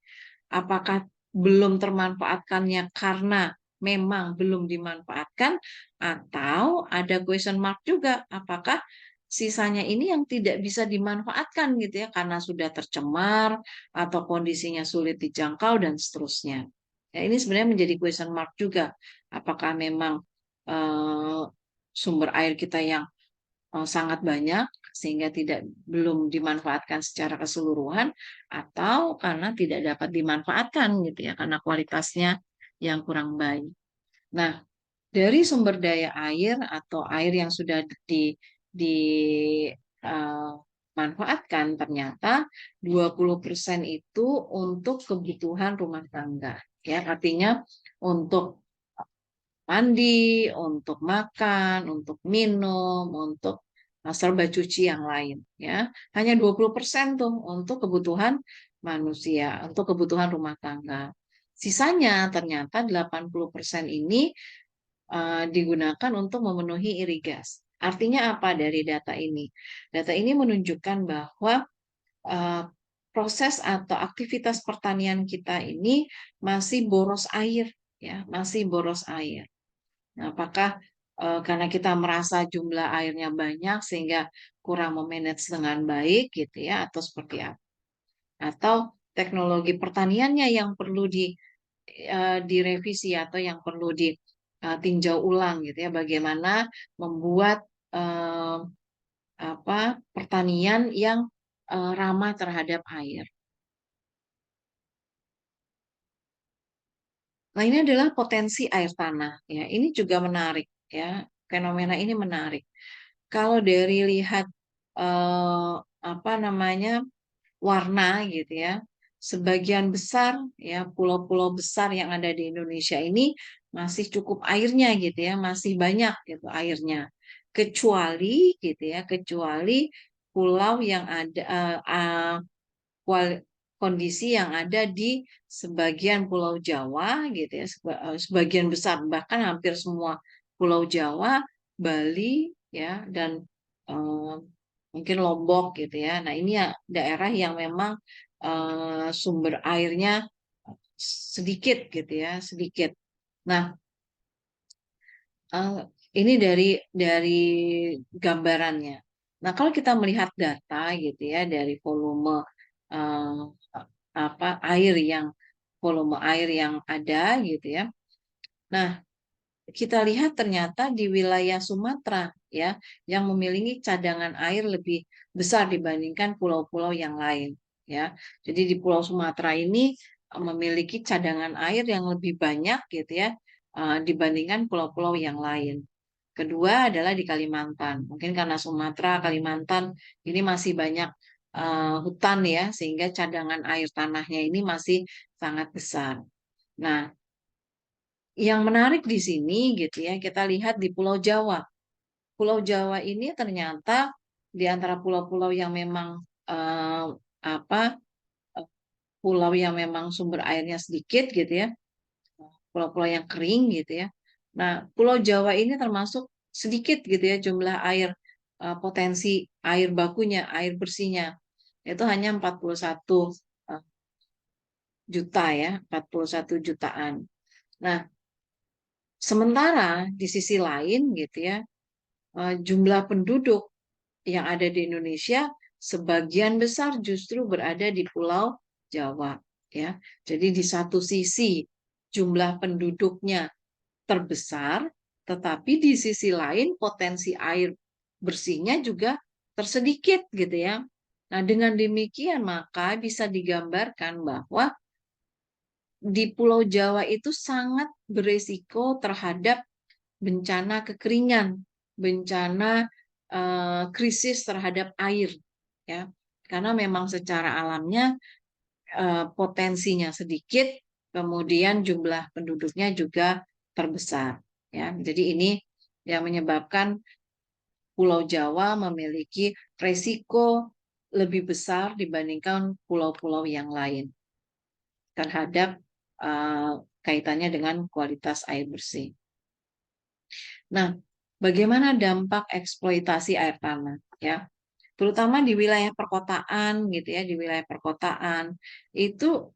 Apakah belum termanfaatkannya karena memang belum dimanfaatkan atau ada question mark juga apakah sisanya ini yang tidak bisa dimanfaatkan gitu ya karena sudah tercemar atau kondisinya sulit dijangkau dan seterusnya. Ya, ini sebenarnya menjadi question mark juga. Apakah memang eh, sumber air kita yang sangat banyak sehingga tidak belum dimanfaatkan secara keseluruhan atau karena tidak dapat dimanfaatkan gitu ya karena kualitasnya yang kurang baik. Nah, dari sumber daya air atau air yang sudah dimanfaatkan ternyata 20% itu untuk kebutuhan rumah tangga. Ya, artinya untuk mandi, untuk makan, untuk minum, untuk serba cuci yang lain ya. Hanya 20% tuh untuk kebutuhan manusia, untuk kebutuhan rumah tangga. Sisanya ternyata 80% ini digunakan untuk memenuhi irigasi. Artinya apa dari data ini? Data ini menunjukkan bahwa eh, proses atau aktivitas pertanian kita ini masih boros air ya, masih boros air. Nah, apakah karena kita merasa jumlah airnya banyak sehingga kurang memanage dengan baik gitu ya atau seperti apa? Atau teknologi pertaniannya yang perlu direvisi atau yang perlu ditinjau ulang gitu ya bagaimana membuat eh, pertanian yang ramah terhadap air. Nah, ini adalah potensi air tanah ya. Ini juga menarik ya. Fenomena ini menarik. Kalau dari lihat eh, apa namanya warna gitu ya, sebagian besar ya pulau-pulau besar yang ada di Indonesia ini masih cukup airnya gitu ya, masih banyak gitu airnya. Kecuali gitu ya, kecuali pulau yang ada kondisi yang ada di sebagian Pulau Jawa gitu ya, sebagian besar bahkan hampir semua Pulau Jawa, Bali ya dan eh, mungkin Lombok gitu ya. Nah, ini ya daerah yang memang sumber airnya sedikit gitu ya, sedikit. Nah, eh, ini dari gambarannya. Nah, kalau kita melihat data gitu ya dari eh, air yang volume air yang ada gitu ya. Nah, kita lihat ternyata di wilayah Sumatera ya yang memiliki cadangan air lebih besar dibandingkan pulau-pulau yang lain ya. Jadi di Pulau Sumatera ini memiliki cadangan air yang lebih banyak gitu ya dibandingkan pulau-pulau yang lain. Kedua adalah di Kalimantan. Mungkin karena Sumatera, Kalimantan ini masih banyak hutan ya sehingga cadangan air tanahnya ini masih sangat besar. Nah, yang menarik di sini gitu ya, kita lihat di Pulau Jawa. Pulau Jawa ini ternyata di antara pulau-pulau yang memang eh, apa eh, pulau yang memang sumber airnya sedikit gitu ya, pulau-pulau yang kering gitu ya. Nah, Pulau Jawa ini termasuk sedikit gitu ya jumlah air potensi air bakunya, air bersihnya. Itu hanya 41 eh, juta ya, 41 jutaan. Nah, sementara di sisi lain gitu ya, jumlah penduduk yang ada di Indonesia sebagian besar justru berada di Pulau Jawa ya. Jadi di satu sisi jumlah penduduknya terbesar, tetapi di sisi lain potensi air bersihnya juga tersedikit gitu ya. Nah, dengan demikian maka bisa digambarkan bahwa di Pulau Jawa itu sangat beresiko terhadap bencana kekeringan, bencana krisis terhadap air, ya, karena memang secara alamnya potensinya sedikit, kemudian jumlah penduduknya juga terbesar, ya. Jadi ini yang menyebabkan Pulau Jawa memiliki resiko lebih besar dibandingkan pulau-pulau yang lain terhadap uh, kaitannya dengan kualitas air bersih. Nah, bagaimana dampak eksploitasi air tanah ya? Terutama di wilayah perkotaan gitu ya, di wilayah perkotaan itu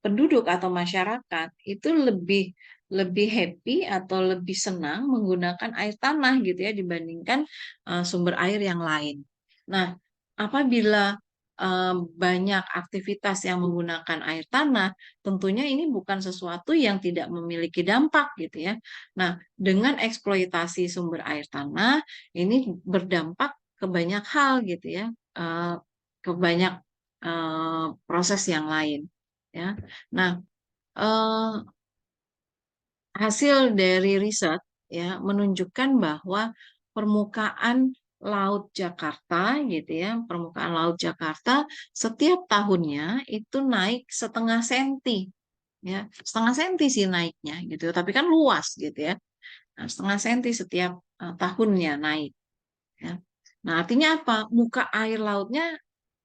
penduduk atau masyarakat itu lebih lebih happy atau lebih senang menggunakan air tanah gitu ya dibandingkan sumber air yang lain. Nah, apabila banyak aktivitas yang menggunakan air tanah, tentunya ini bukan sesuatu yang tidak memiliki dampak gitu ya. Nah, dengan eksploitasi sumber air tanah ini berdampak ke banyak hal gitu ya, ke banyak proses yang lain ya. Nah, eh, hasil dari riset ya menunjukkan bahwa permukaan laut Jakarta gitu ya, permukaan laut Jakarta setiap tahunnya itu naik setengah senti ya, setengah senti sih naiknya gitu, tapi kan luas gitu ya. Nah, setengah senti setiap tahunnya naik ya. Nah, artinya apa? Muka air lautnya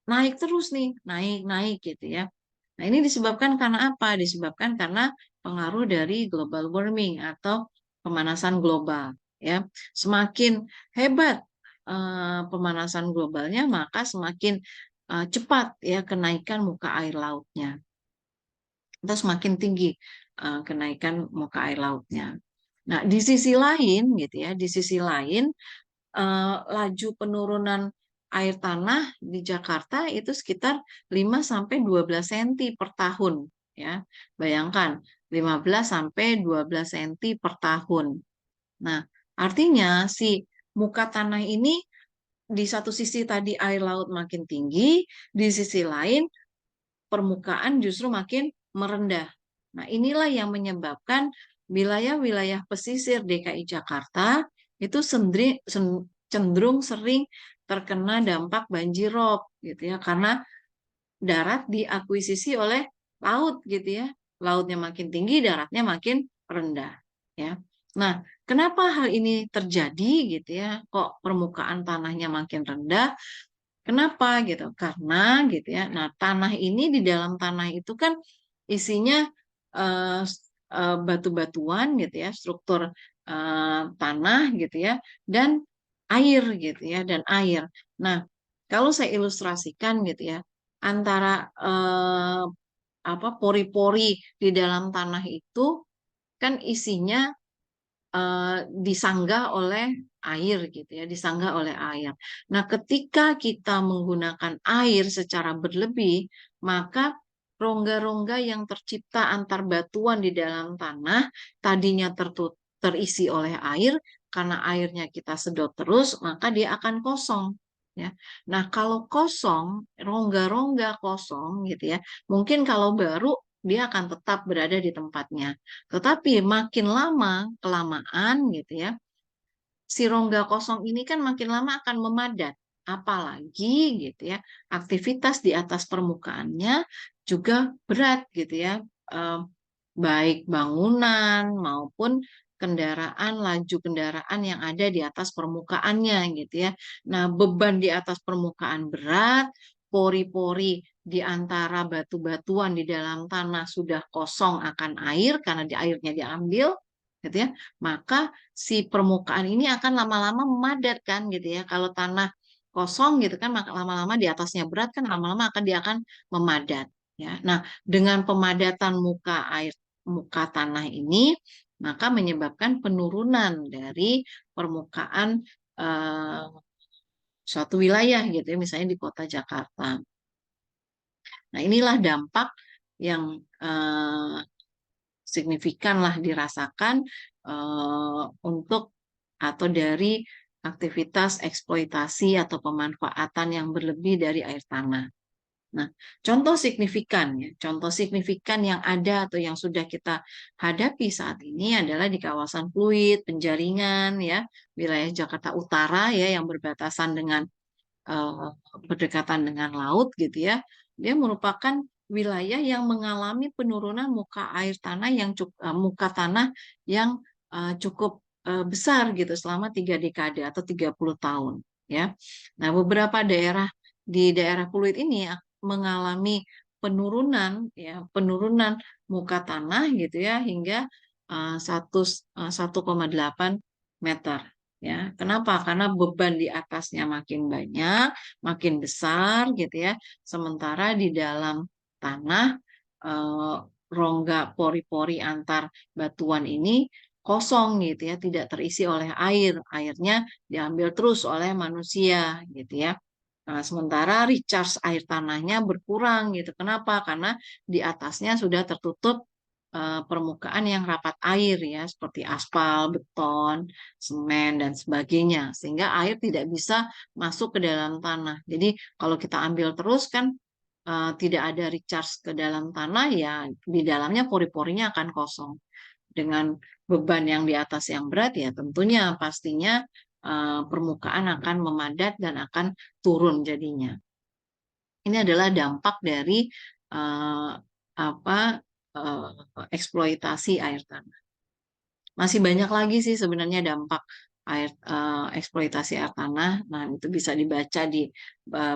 naik terus nih, naik gitu ya. Nah, ini disebabkan karena apa? Disebabkan karena pengaruh dari global warming atau pemanasan global ya. Semakin hebat pemanasan globalnya, maka semakin cepat ya kenaikan muka air lautnya. Atau semakin tinggi kenaikan muka air lautnya. Nah, di sisi lain gitu ya, di sisi lain laju penurunan air tanah di Jakarta itu sekitar 5 sampai 12 cm per tahun ya. Bayangkan 15 sampai 12 cm per tahun. Nah, artinya si muka tanah ini di satu sisi tadi air laut makin tinggi, di sisi lain permukaan justru makin merendah. Nah, inilah yang menyebabkan wilayah-wilayah pesisir DKI Jakarta itu cenderung sering terkena dampak banjir rob gitu ya karena darat diakuisisi oleh laut gitu ya. Lautnya makin tinggi, daratnya makin rendah ya. Nah, kenapa hal ini terjadi gitu ya? Kok permukaan tanahnya makin rendah? Kenapa gitu? Karena gitu ya. Nah, tanah ini di dalam tanah itu kan isinya eh, batu-batuan gitu ya, struktur tanah gitu ya, dan air gitu ya, dan air. Nah, kalau saya ilustrasikan gitu ya, antara apa pori-pori di dalam tanah itu kan isinya disanggah oleh air gitu ya, disanggah oleh air. Nah, ketika kita menggunakan air secara berlebih, maka rongga-rongga yang tercipta antar batuan di dalam tanah tadinya terisi oleh air, karena airnya kita sedot terus, maka dia akan kosong. Ya. Nah, kalau kosong, rongga-rongga kosong gitu ya, mungkin kalau baru dia akan tetap berada di tempatnya. Tetapi makin lama, kelamaan gitu ya, si rongga kosong ini kan makin lama akan memadat. Apalagi gitu ya, aktivitas di atas permukaannya juga berat gitu ya. Eh, Baik bangunan maupun kendaraan, laju kendaraan yang ada di atas permukaannya gitu ya. Nah, beban di atas permukaan berat, pori-pori di antara batu-batuan di dalam tanah sudah kosong akan air karena airnya diambil gitu ya. Maka si permukaan ini akan lama-lama memadat kan gitu ya. Kalau tanah kosong gitu kan, maka lama-lama di atasnya berat kan lama-lama dia akan memadat ya. Nah, dengan pemadatan muka tanah ini, maka menyebabkan penurunan dari permukaan eh, suatu wilayah gitu ya, misalnya di kota Jakarta. Nah, inilah dampak yang signifikan lah dirasakan untuk atau dari aktivitas eksploitasi atau pemanfaatan yang berlebih dari air tanah. Nah, contoh signifikan ya, contoh signifikan yang ada atau yang sudah kita hadapi saat ini adalah di kawasan Pluit, Penjaringan ya, wilayah Jakarta Utara ya yang berbatasan dengan eh, berdekatan dengan laut gitu ya. Dia merupakan wilayah yang mengalami penurunan muka air tanah muka tanah yang cukup besar gitu selama 3 dekade atau 30 tahun ya. Nah, beberapa daerah di daerah Pluit ini mengalami penurunan ya, penurunan muka tanah gitu ya hingga 1,8 meter. Ya, kenapa? Karena beban di atasnya makin banyak, makin besar gitu ya. Sementara di dalam tanah eh, rongga pori-pori antar batuan ini kosong gitu ya, tidak terisi oleh air. Airnya diambil terus oleh manusia gitu ya. Nah, sementara recharge air tanahnya berkurang gitu. Kenapa? Karena di atasnya sudah tertutup permukaan yang rapat air ya, seperti aspal, beton, semen dan sebagainya, sehingga air tidak bisa masuk ke dalam tanah. Jadi kalau kita ambil terus kan tidak ada recharge ke dalam tanah ya, di dalamnya pori-porinya akan kosong. Dengan beban yang di atas yang berat ya tentunya pastinya permukaan akan memadat dan akan turun jadinya. Ini adalah dampak dari eh, apa eksploitasi air tanah. Masih banyak lagi sih sebenarnya dampak eksploitasi air tanah. Nah, itu bisa dibaca di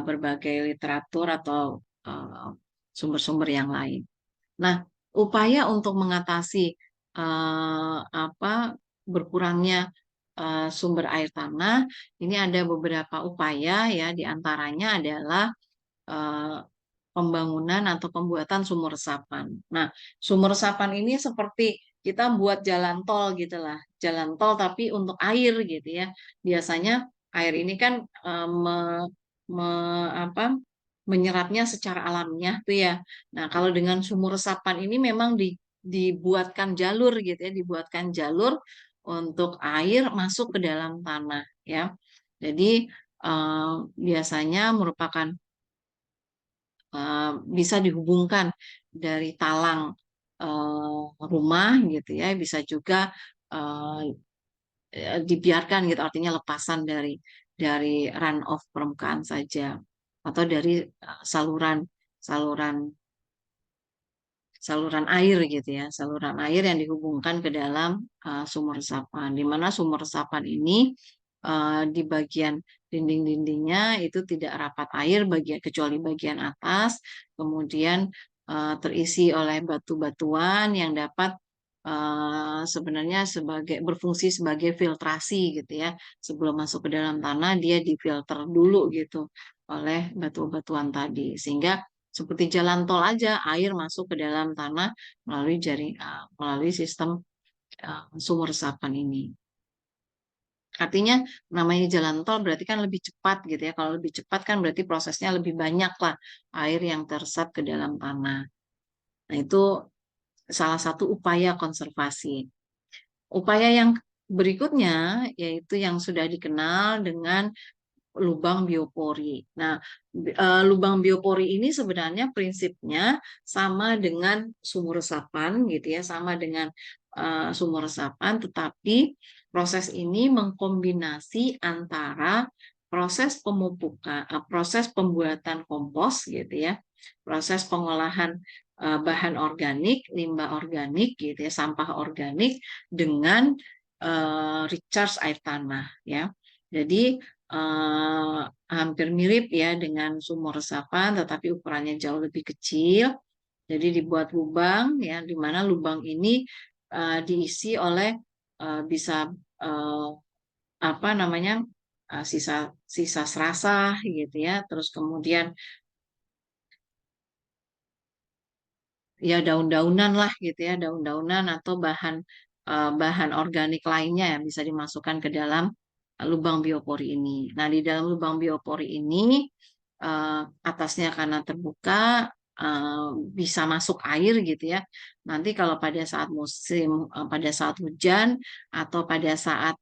berbagai literatur atau eh, sumber-sumber yang lain. Nah, upaya untuk mengatasi apa berkurangnya sumber air tanah ini ada beberapa upaya ya, di antaranya adalah eh, pembangunan atau pembuatan sumur resapan. Nah, sumur resapan ini seperti kita buat jalan tol gitu lah, jalan tol tapi untuk air gitu ya. Biasanya air ini kan apa, menyerapnya secara alamiah tuh ya. Nah, kalau dengan sumur resapan ini memang dibuatkan jalur gitu ya, dibuatkan jalur untuk air masuk ke dalam tanah ya. Jadi eh, biasanya merupakan bisa dihubungkan dari talang rumah gitu ya, bisa juga eh, dibiarkan gitu, artinya lepasan dari run off permukaan saja atau dari saluran saluran saluran air gitu ya, saluran air yang dihubungkan ke dalam sumur resapan. Di mana sumur resapan ini di bagian dinding-dindingnya itu tidak rapat air kecuali bagian atas, kemudian terisi oleh batu-batuan yang dapat sebenarnya berfungsi sebagai filtrasi gitu ya. Sebelum masuk ke dalam tanah dia difilter dulu gitu oleh batu-batuan tadi, sehingga seperti jalan tol aja, air masuk ke dalam tanah melalui sistem sumur resapan ini. Artinya namanya jalan tol berarti kan lebih cepat gitu ya. Kalau lebih cepat kan berarti prosesnya lebih banyak lah air yang teresap ke dalam tanah. Nah, itu salah satu upaya konservasi. Upaya yang berikutnya yaitu yang sudah dikenal dengan lubang biopori. Nah, lubang biopori ini sebenarnya prinsipnya sama dengan sumur resapan gitu ya, sama dengan sumur resapan, tetapi proses ini mengkombinasi antara proses pemupukan, proses pembuatan kompos gitu ya, proses pengolahan bahan organik, limbah organik gitu ya, sampah organik dengan recharge air tanah ya. Jadi hampir mirip ya dengan sumur resapan, tetapi ukurannya jauh lebih kecil. Jadi dibuat lubang ya, di mana lubang ini diisi oleh bisa uh, apa namanya sisa sisa serasah gitu ya. Terus kemudian ya daun-daunan lah gitu ya, daun-daunan atau bahan organik lainnya yang bisa dimasukkan ke dalam lubang biopori ini. Nah, di dalam lubang biopori ini atasnya karena terbuka eh, bisa masuk air gitu ya. Nanti kalau pada saat pada saat hujan atau pada saat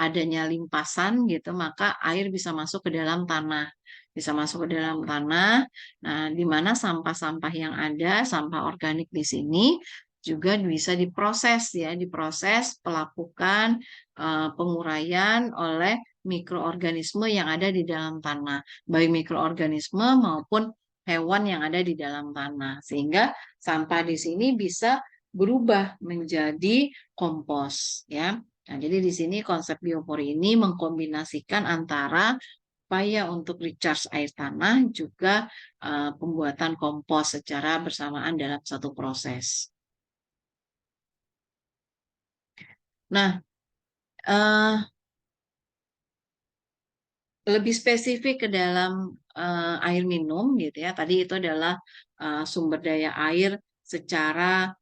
adanya limpasan gitu, maka air bisa masuk ke dalam tanah, bisa masuk ke dalam tanah. Nah, di mana sampah-sampah yang ada, sampah organik di sini juga bisa diproses ya, diproses pelapukan, penguraian oleh mikroorganisme yang ada di dalam tanah, baik mikroorganisme maupun hewan yang ada di dalam tanah, sehingga sampah di sini bisa berubah menjadi kompos ya. Nah, jadi di sini konsep biopori ini mengkombinasikan antara upaya untuk recharge air tanah juga pembuatan kompos secara bersamaan dalam satu proses. Nah, eh, lebih spesifik ke dalam air minum gitu ya. Tadi itu adalah sumber daya air secara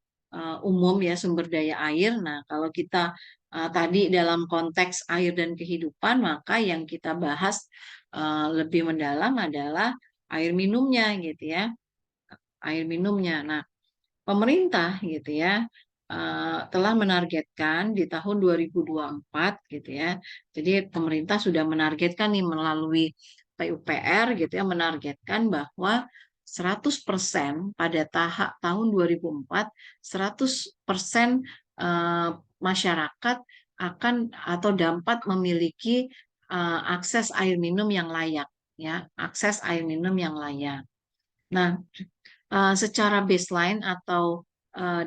umum ya, sumber daya air. Nah, kalau kita tadi dalam konteks air dan kehidupan, maka yang kita bahas lebih mendalam adalah air minumnya gitu ya, air minumnya. Nah, pemerintah gitu ya telah menargetkan di tahun 2024 gitu ya. Jadi pemerintah sudah menargetkan nih melalui PUPR gitu ya, menargetkan bahwa 100% pada tahun 2004 100% eh, masyarakat akan atau dapat memiliki akses air minum yang layak ya, akses air minum yang layak. Nah, secara baseline atau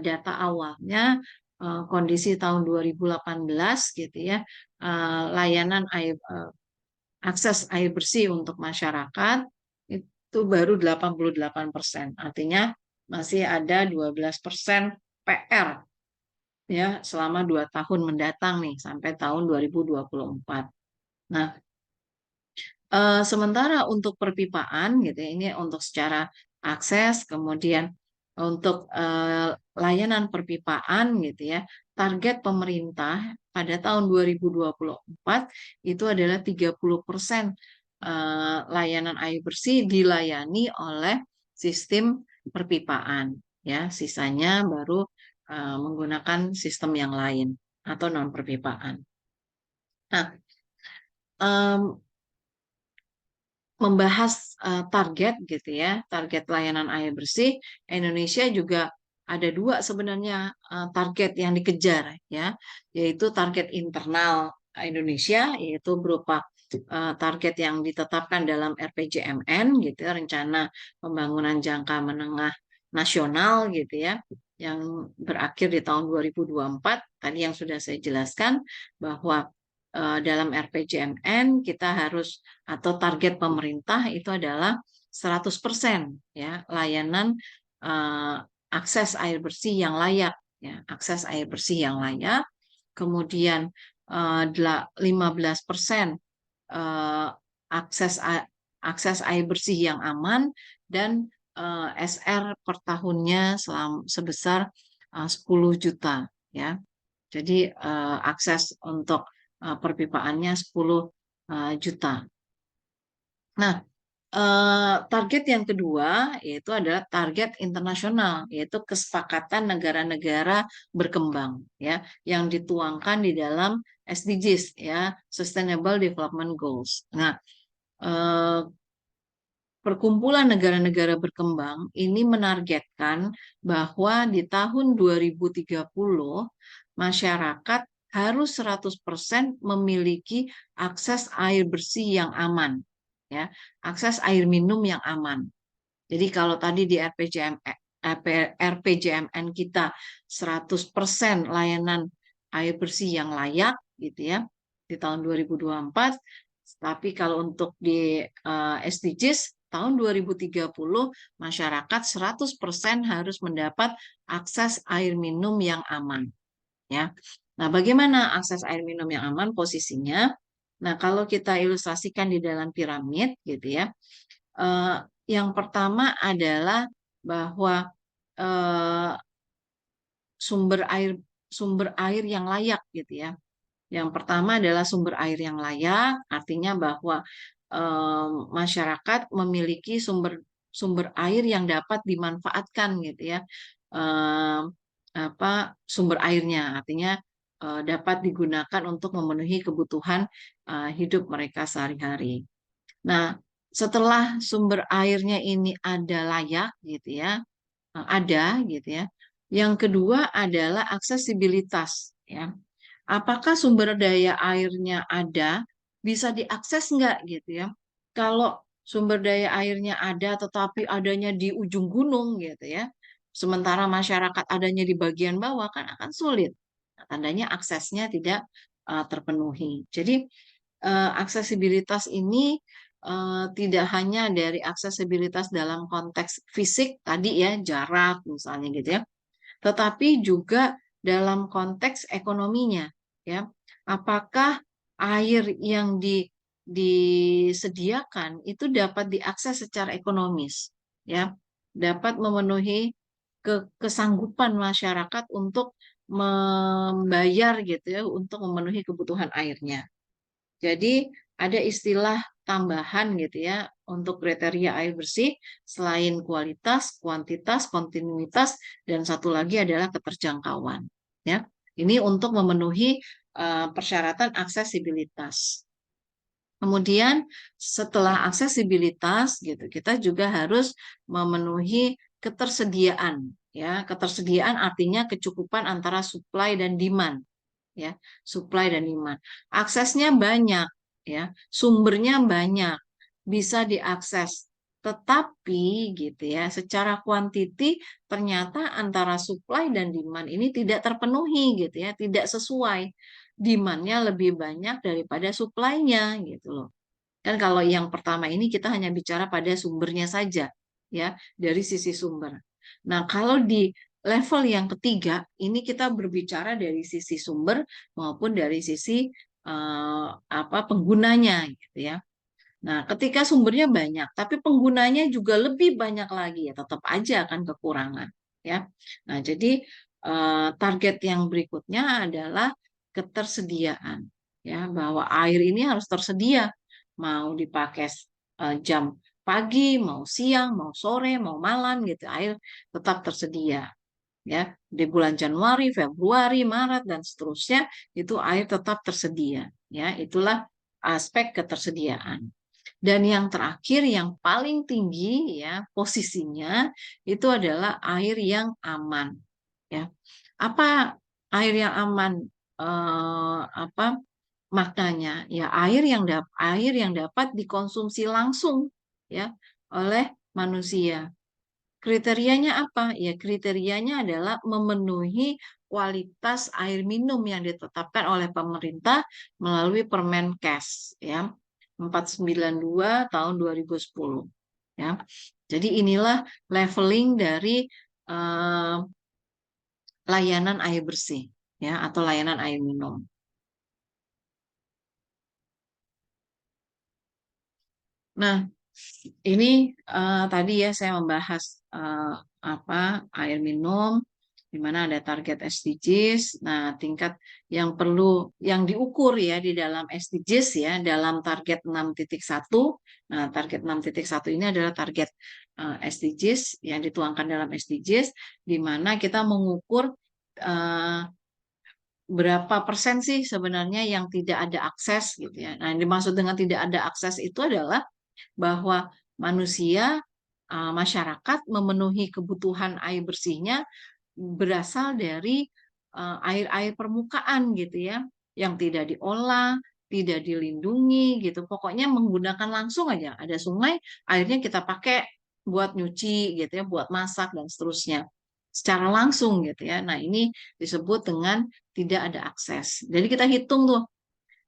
data awalnya kondisi tahun 2018 gitu ya, layanan air akses air bersih untuk masyarakat itu baru 88%. Artinya masih ada 12% PR ya selama 2 tahun mendatang nih sampai tahun 2024. Nah, sementara untuk perpipaan gitu ya, ini untuk secara akses, kemudian untuk layanan perpipaan gitu ya, target pemerintah pada tahun 2024 itu adalah 30% layanan air bersih dilayani oleh sistem perpipaan ya, sisanya baru menggunakan sistem yang lain atau non perpipaan. Nah, em, membahas target gitu ya, target layanan air bersih, Indonesia juga ada dua sebenarnya target yang dikejar ya, yaitu target internal Indonesia, yaitu berupa target yang ditetapkan dalam RPJMN gitu ya, Rencana Pembangunan Jangka Menengah Nasional gitu ya, yang berakhir di tahun 2024. Tadi yang sudah saya jelaskan bahwa dalam RPJMN kita harus atau target pemerintah itu adalah 100% ya layanan uh, akses air bersih yang layak ya, akses air bersih yang layak. Kemudian 15% uh, akses akses air bersih yang aman dan SR per tahunnya sebesar 10 juta ya. Jadi akses untuk perpipaannya 10 juta. Nah, target yang kedua yaitu adalah target internasional, yaitu kesepakatan negara-negara berkembang ya, yang dituangkan di dalam SDGs ya, Sustainable Development Goals. Nah, eh, perkumpulan negara-negara berkembang ini menargetkan bahwa di tahun 2030 masyarakat harus 100% memiliki akses air bersih yang aman ya, akses air minum yang aman. Jadi kalau tadi di RPJMN kita 100% layanan air bersih yang layak gitu ya di tahun 2024, tapi kalau untuk di SDGs tahun 2030 masyarakat 100% harus mendapat akses air minum yang aman ya. Nah, bagaimana akses air minum yang aman posisinya? Nah, kalau kita ilustrasikan di dalam piramid gitu ya, eh, yang pertama adalah bahwa eh, sumber air yang layak gitu ya. Yang pertama adalah sumber air yang layak, artinya bahwa masyarakat memiliki sumber sumber air yang dapat dimanfaatkan gitu ya. Eh, sumber airnya artinya dapat digunakan untuk memenuhi kebutuhan hidup mereka sehari-hari. Nah, setelah sumber airnya ini ada layak gitu ya, ada gitu ya. Yang kedua adalah aksesibilitas ya. Apakah sumber daya airnya ada, bisa diakses nggak gitu ya? Kalau sumber daya airnya ada, tetapi adanya di ujung gunung gitu ya, sementara masyarakat adanya di bagian bawah kan akan sulit. Nah, tandanya aksesnya tidak terpenuhi. Jadi aksesibilitas ini tidak hanya dari aksesibilitas dalam konteks fisik tadi ya, jarak misalnya gitu ya, tetapi juga dalam konteks ekonominya ya. Apakah air yang disediakan itu dapat diakses secara ekonomis ya, dapat memenuhi kesanggupan masyarakat untuk membayar gitu ya untuk memenuhi kebutuhan airnya. Jadi ada istilah tambahan gitu ya untuk kriteria air bersih selain kualitas, kuantitas, kontinuitas, dan satu lagi adalah keterjangkauan. Ya, ini untuk memenuhi persyaratan aksesibilitas. Kemudian setelah aksesibilitas gitu, kita juga harus memenuhi ketersediaan. Ya, ketersediaan artinya kecukupan antara supply dan demand ya, supply dan demand. Aksesnya banyak ya, sumbernya banyak, bisa diakses. Tetapi gitu ya, secara kuantiti ternyata antara supply dan demand ini tidak terpenuhi gitu ya, tidak sesuai. Demandnya lebih banyak daripada supply-nya gitu loh. Kan kalau yang pertama ini kita hanya bicara pada sumbernya saja, ya, dari sisi sumber. Nah, kalau di level yang ketiga, ini kita berbicara dari sisi sumber maupun dari sisi penggunanya, gitu ya. Nah, ketika sumbernya banyak, tapi penggunanya juga lebih banyak lagi, ya tetap aja akan kekurangan, ya. Nah, jadi target yang berikutnya adalah ketersediaan, ya, bahwa air ini harus tersedia, mau dipakai jam pagi, mau siang, mau sore, mau malam, gitu, air tetap tersedia, ya. Di bulan Januari, Februari, Maret, dan seterusnya, itu air tetap tersedia, ya. Itulah aspek ketersediaan. Dan yang terakhir yang paling tinggi ya posisinya itu adalah air yang aman ya. Apa air yang aman apa maknanya? Ya air yang dapat dikonsumsi langsung ya oleh manusia. Kriterianya apa? Ya kriterianya adalah memenuhi kualitas air minum yang ditetapkan oleh pemerintah melalui Permenkes ya 492 tahun 2010 ya. Jadi inilah leveling dari eh, layanan air bersih ya atau layanan air minum. Nah, ini tadi ya saya membahas apa air minum di mana ada target SDGs. Nah, tingkat yang perlu yang diukur ya di dalam SDGs ya dalam target 6.1. Nah, target 6.1 ini adalah target SDGs yang dituangkan dalam SDGs di mana kita mengukur eh, berapa persen sih sebenarnya yang tidak ada akses gitu ya. Nah, yang dimaksud dengan tidak ada akses itu adalah bahwa manusia, masyarakat memenuhi kebutuhan air bersihnya berasal dari air-air permukaan gitu ya, yang tidak diolah, tidak dilindungi gitu. Pokoknya menggunakan langsung aja. Ada sungai, airnya kita pakai buat nyuci gitu ya, buat masak dan seterusnya. Secara langsung gitu ya. Nah, ini disebut dengan tidak ada akses. Jadi kita hitung tuh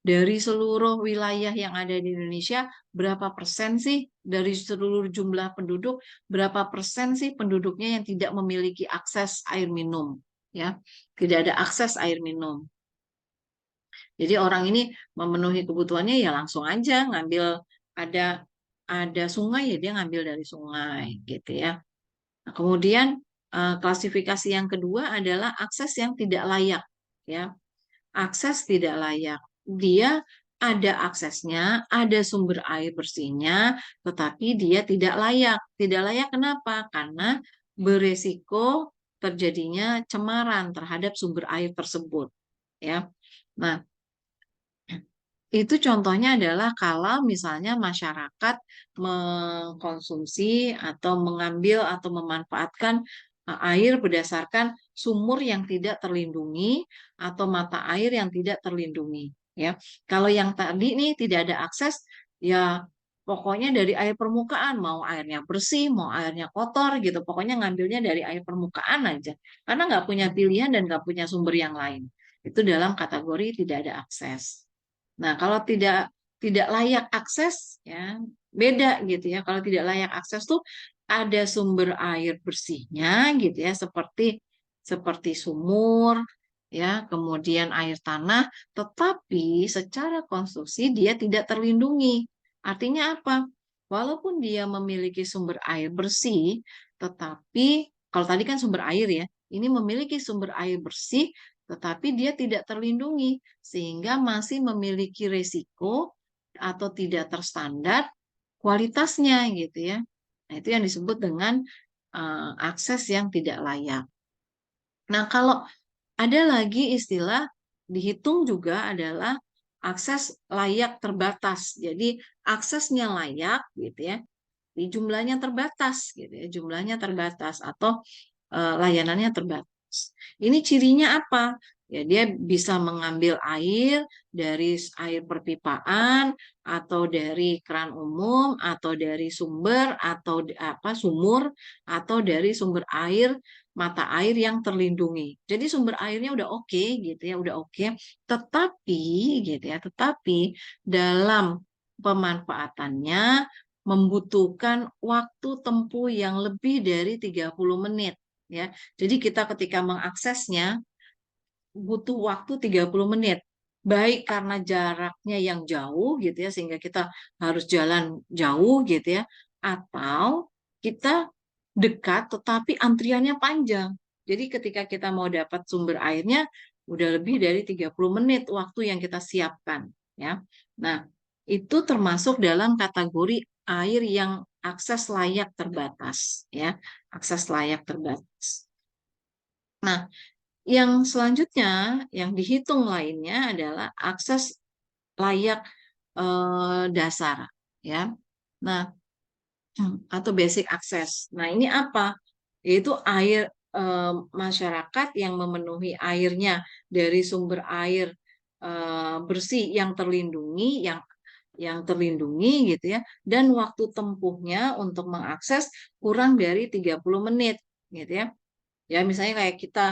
dari seluruh wilayah yang ada di Indonesia, berapa persen sih dari seluruh jumlah penduduk, berapa persen sih penduduknya yang tidak memiliki akses air minum, ya, tidak ada akses air minum. Jadi orang ini memenuhi kebutuhannya ya langsung aja ngambil ada ada sungai ya dia ngambil dari sungai gitu ya. Nah, kemudian klasifikasi yang kedua adalah akses yang tidak layak, ya. Akses tidak layak. Dia ada aksesnya, ada sumber air bersihnya, tetapi dia tidak layak. Tidak layak kenapa? Karena beresiko terjadinya cemaran terhadap sumber air tersebut, ya. Nah, itu contohnya adalah kalau misalnya masyarakat mengkonsumsi atau mengambil atau memanfaatkan air berdasarkan sumur yang tidak terlindungi atau mata air yang tidak terlindungi, ya. Kalau yang tadi nih tidak ada akses, ya pokoknya dari air permukaan, mau airnya bersih, mau airnya kotor gitu, pokoknya ngambilnya dari air permukaan aja, karena nggak punya pilihan dan nggak punya sumber yang lain. Itu dalam kategori tidak ada akses. Nah, kalau tidak layak akses ya beda gitu ya. Kalau tidak layak akses tuh ada sumber air bersihnya gitu ya seperti seperti sumur ya, kemudian air tanah, tetapi secara konstruksi dia tidak terlindungi. Artinya apa? Walaupun dia memiliki sumber air bersih, tetapi kalau tadi kan sumber air ya, ini memiliki sumber air bersih tetapi dia tidak terlindungi sehingga masih memiliki resiko atau tidak terstandar kualitasnya gitu ya. Nah, itu yang disebut dengan akses yang tidak layak. Nah, kalau ada lagi istilah dihitung juga adalah akses layak terbatas. Jadi aksesnya layak gitu ya, di jumlahnya terbatas gitu ya, jumlahnya terbatas atau layanannya terbatas. Ini cirinya apa? Ya, dia bisa mengambil air dari air perpipaan atau dari keran umum atau dari sumber atau apa sumur atau dari sumber air mata air yang terlindungi. Jadi sumber airnya udah oke gitu ya, udah oke. Tetapi gitu ya, tetapi dalam pemanfaatannya membutuhkan waktu tempuh yang lebih dari 30 menit ya. Jadi kita ketika mengaksesnya butuh waktu 30 menit. Baik karena jaraknya yang jauh gitu ya sehingga kita harus jalan jauh gitu ya atau kita dekat tetapi antriannya panjang. Jadi ketika kita mau dapat sumber airnya udah lebih dari 30 menit waktu yang kita siapkan ya. Nah, itu termasuk dalam kategori air yang akses layak terbatas ya, akses layak terbatas. Nah, yang selanjutnya yang dihitung lainnya adalah akses layak dasar ya. Nah, atau basic access. Nah, ini apa? Yaitu air masyarakat yang memenuhi airnya dari sumber air bersih yang terlindungi, yang terlindungi gitu ya, dan waktu tempuhnya untuk mengakses kurang dari 30 menit gitu ya. Ya, misalnya kayak kita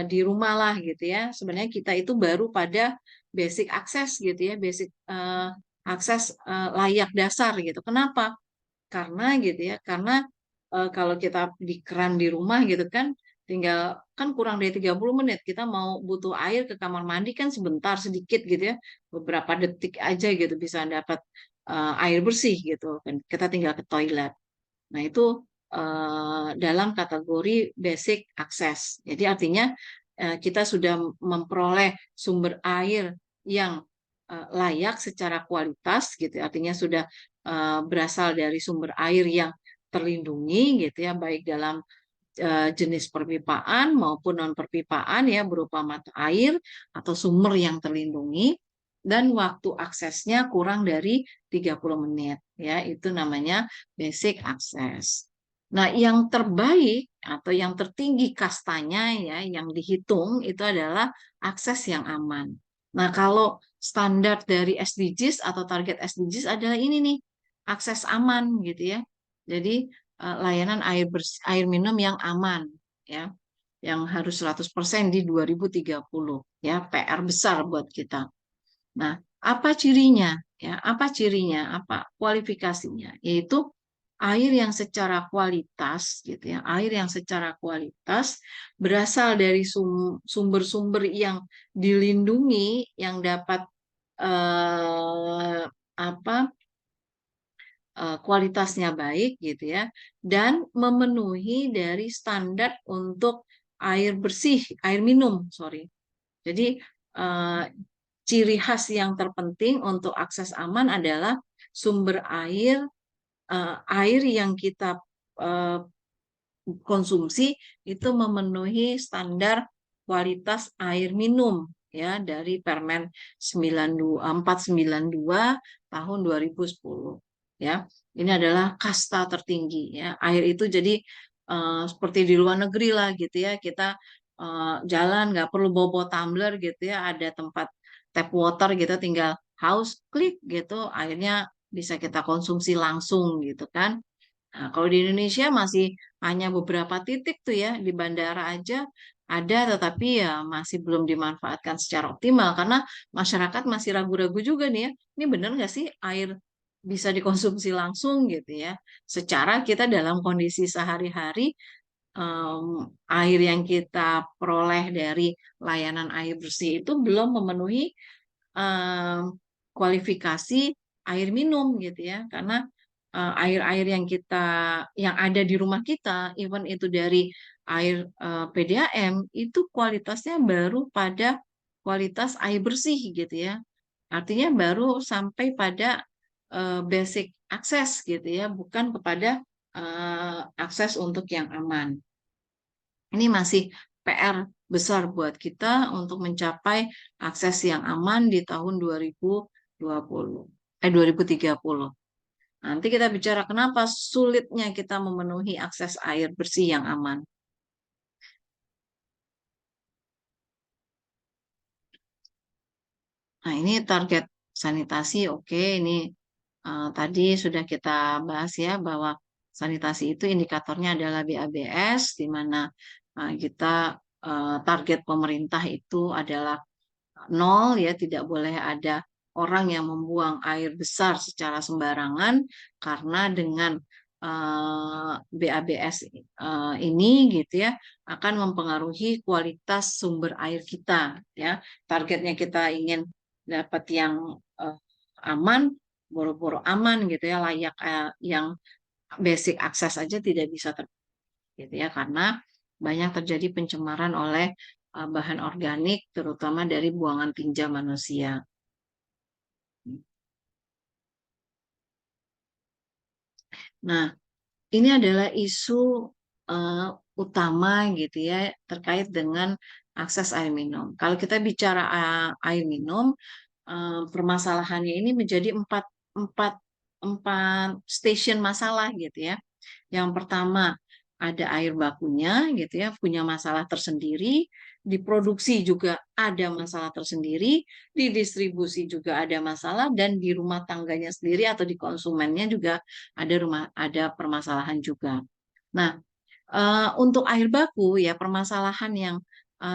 di rumah lah gitu ya. Sebenarnya kita itu baru pada basic akses gitu ya, basic akses layak dasar gitu. Kenapa? Karena gitu ya, karena kalau kita di keran di rumah gitu kan, tinggal kan kurang dari 30 menit kita mau butuh air ke kamar mandi kan sebentar sedikit gitu ya, beberapa detik aja gitu bisa dapat air bersih gitu kan. Kita tinggal ke toilet. Nah, itu dalam kategori basic access. Jadi artinya kita sudah memperoleh sumber air yang layak secara kualitas, gitu. Artinya sudah berasal dari sumber air yang terlindungi, gitu ya, baik dalam jenis perpipaan maupun non perpipaan ya, berupa mata air atau sumber yang terlindungi, dan waktu aksesnya kurang dari 30 menit ya, itu namanya basic access. Nah, yang terbaik atau yang tertinggi kastanya ya yang dihitung itu adalah akses yang aman. Nah, kalau standar dari SDGs atau target SDGs adalah ini nih, akses aman gitu ya. Jadi layanan air minum yang aman ya, yang harus 100% di 2030 ya, PR besar buat kita. Nah, apa cirinya ya? Apa cirinya? Apa kualifikasinya? Yaitu air yang secara kualitas gitu ya, air yang secara kualitas berasal dari sumber-sumber yang dilindungi, yang dapat apa kualitasnya baik gitu ya, dan memenuhi dari standar untuk air bersih, air minum, sorry. Jadi eh, ciri khas yang terpenting untuk akses aman adalah sumber air, air yang kita eh, konsumsi itu memenuhi standar kualitas air minum ya dari Permen 492 tahun 2010 ya. Ini adalah kasta tertinggi ya. Air itu jadi seperti di luar negeri lah gitu ya. Kita jalan nggak perlu bawa tumbler gitu ya. Ada tempat tap water gitu, tinggal haus klik gitu, airnya bisa kita konsumsi langsung gitu kan. Nah, kalau di Indonesia masih hanya beberapa titik tuh ya, di bandara aja ada, tetapi ya masih belum dimanfaatkan secara optimal karena masyarakat masih ragu-ragu juga nih ya, ini benar nggak sih air bisa dikonsumsi langsung gitu ya. Secara kita dalam kondisi sehari-hari, air yang kita peroleh dari layanan air bersih itu belum memenuhi em, kualifikasi air minum gitu ya, karena air-air yang yang ada di rumah kita, even itu dari air PDAM, itu kualitasnya baru pada kualitas air bersih gitu ya. Artinya baru sampai pada basic akses gitu ya, bukan kepada akses untuk yang aman. Ini masih PR besar buat kita untuk mencapai akses yang aman di tahun 2020, 2030. Nanti kita bicara kenapa sulitnya kita memenuhi akses air bersih yang aman. Nah, ini target sanitasi, oke, ini tadi sudah kita bahas ya bahwa sanitasi itu indikatornya adalah BABS, di mana kita target pemerintah itu adalah nol ya, tidak boleh ada orang yang membuang air besar secara sembarangan, karena dengan BABS ini gitu ya akan mempengaruhi kualitas sumber air kita ya. Targetnya kita ingin dapat yang aman, boro-boro aman gitu ya, layak, yang basic akses aja tidak bisa gitu ya, karena banyak terjadi pencemaran oleh bahan organik terutama dari buangan tinja manusia. Nah, ini adalah isu uh, utama gitu ya terkait dengan akses air minum. Kalau kita bicara air minum, permasalahannya ini menjadi empat empat station masalah gitu ya. Yang pertama, ada air bakunya gitu ya, punya masalah tersendiri, diproduksi juga ada masalah tersendiri, didistribusi juga ada masalah, dan di rumah tangganya sendiri atau di konsumennya juga ada permasalahan juga. Nah, untuk air baku ya, permasalahan yang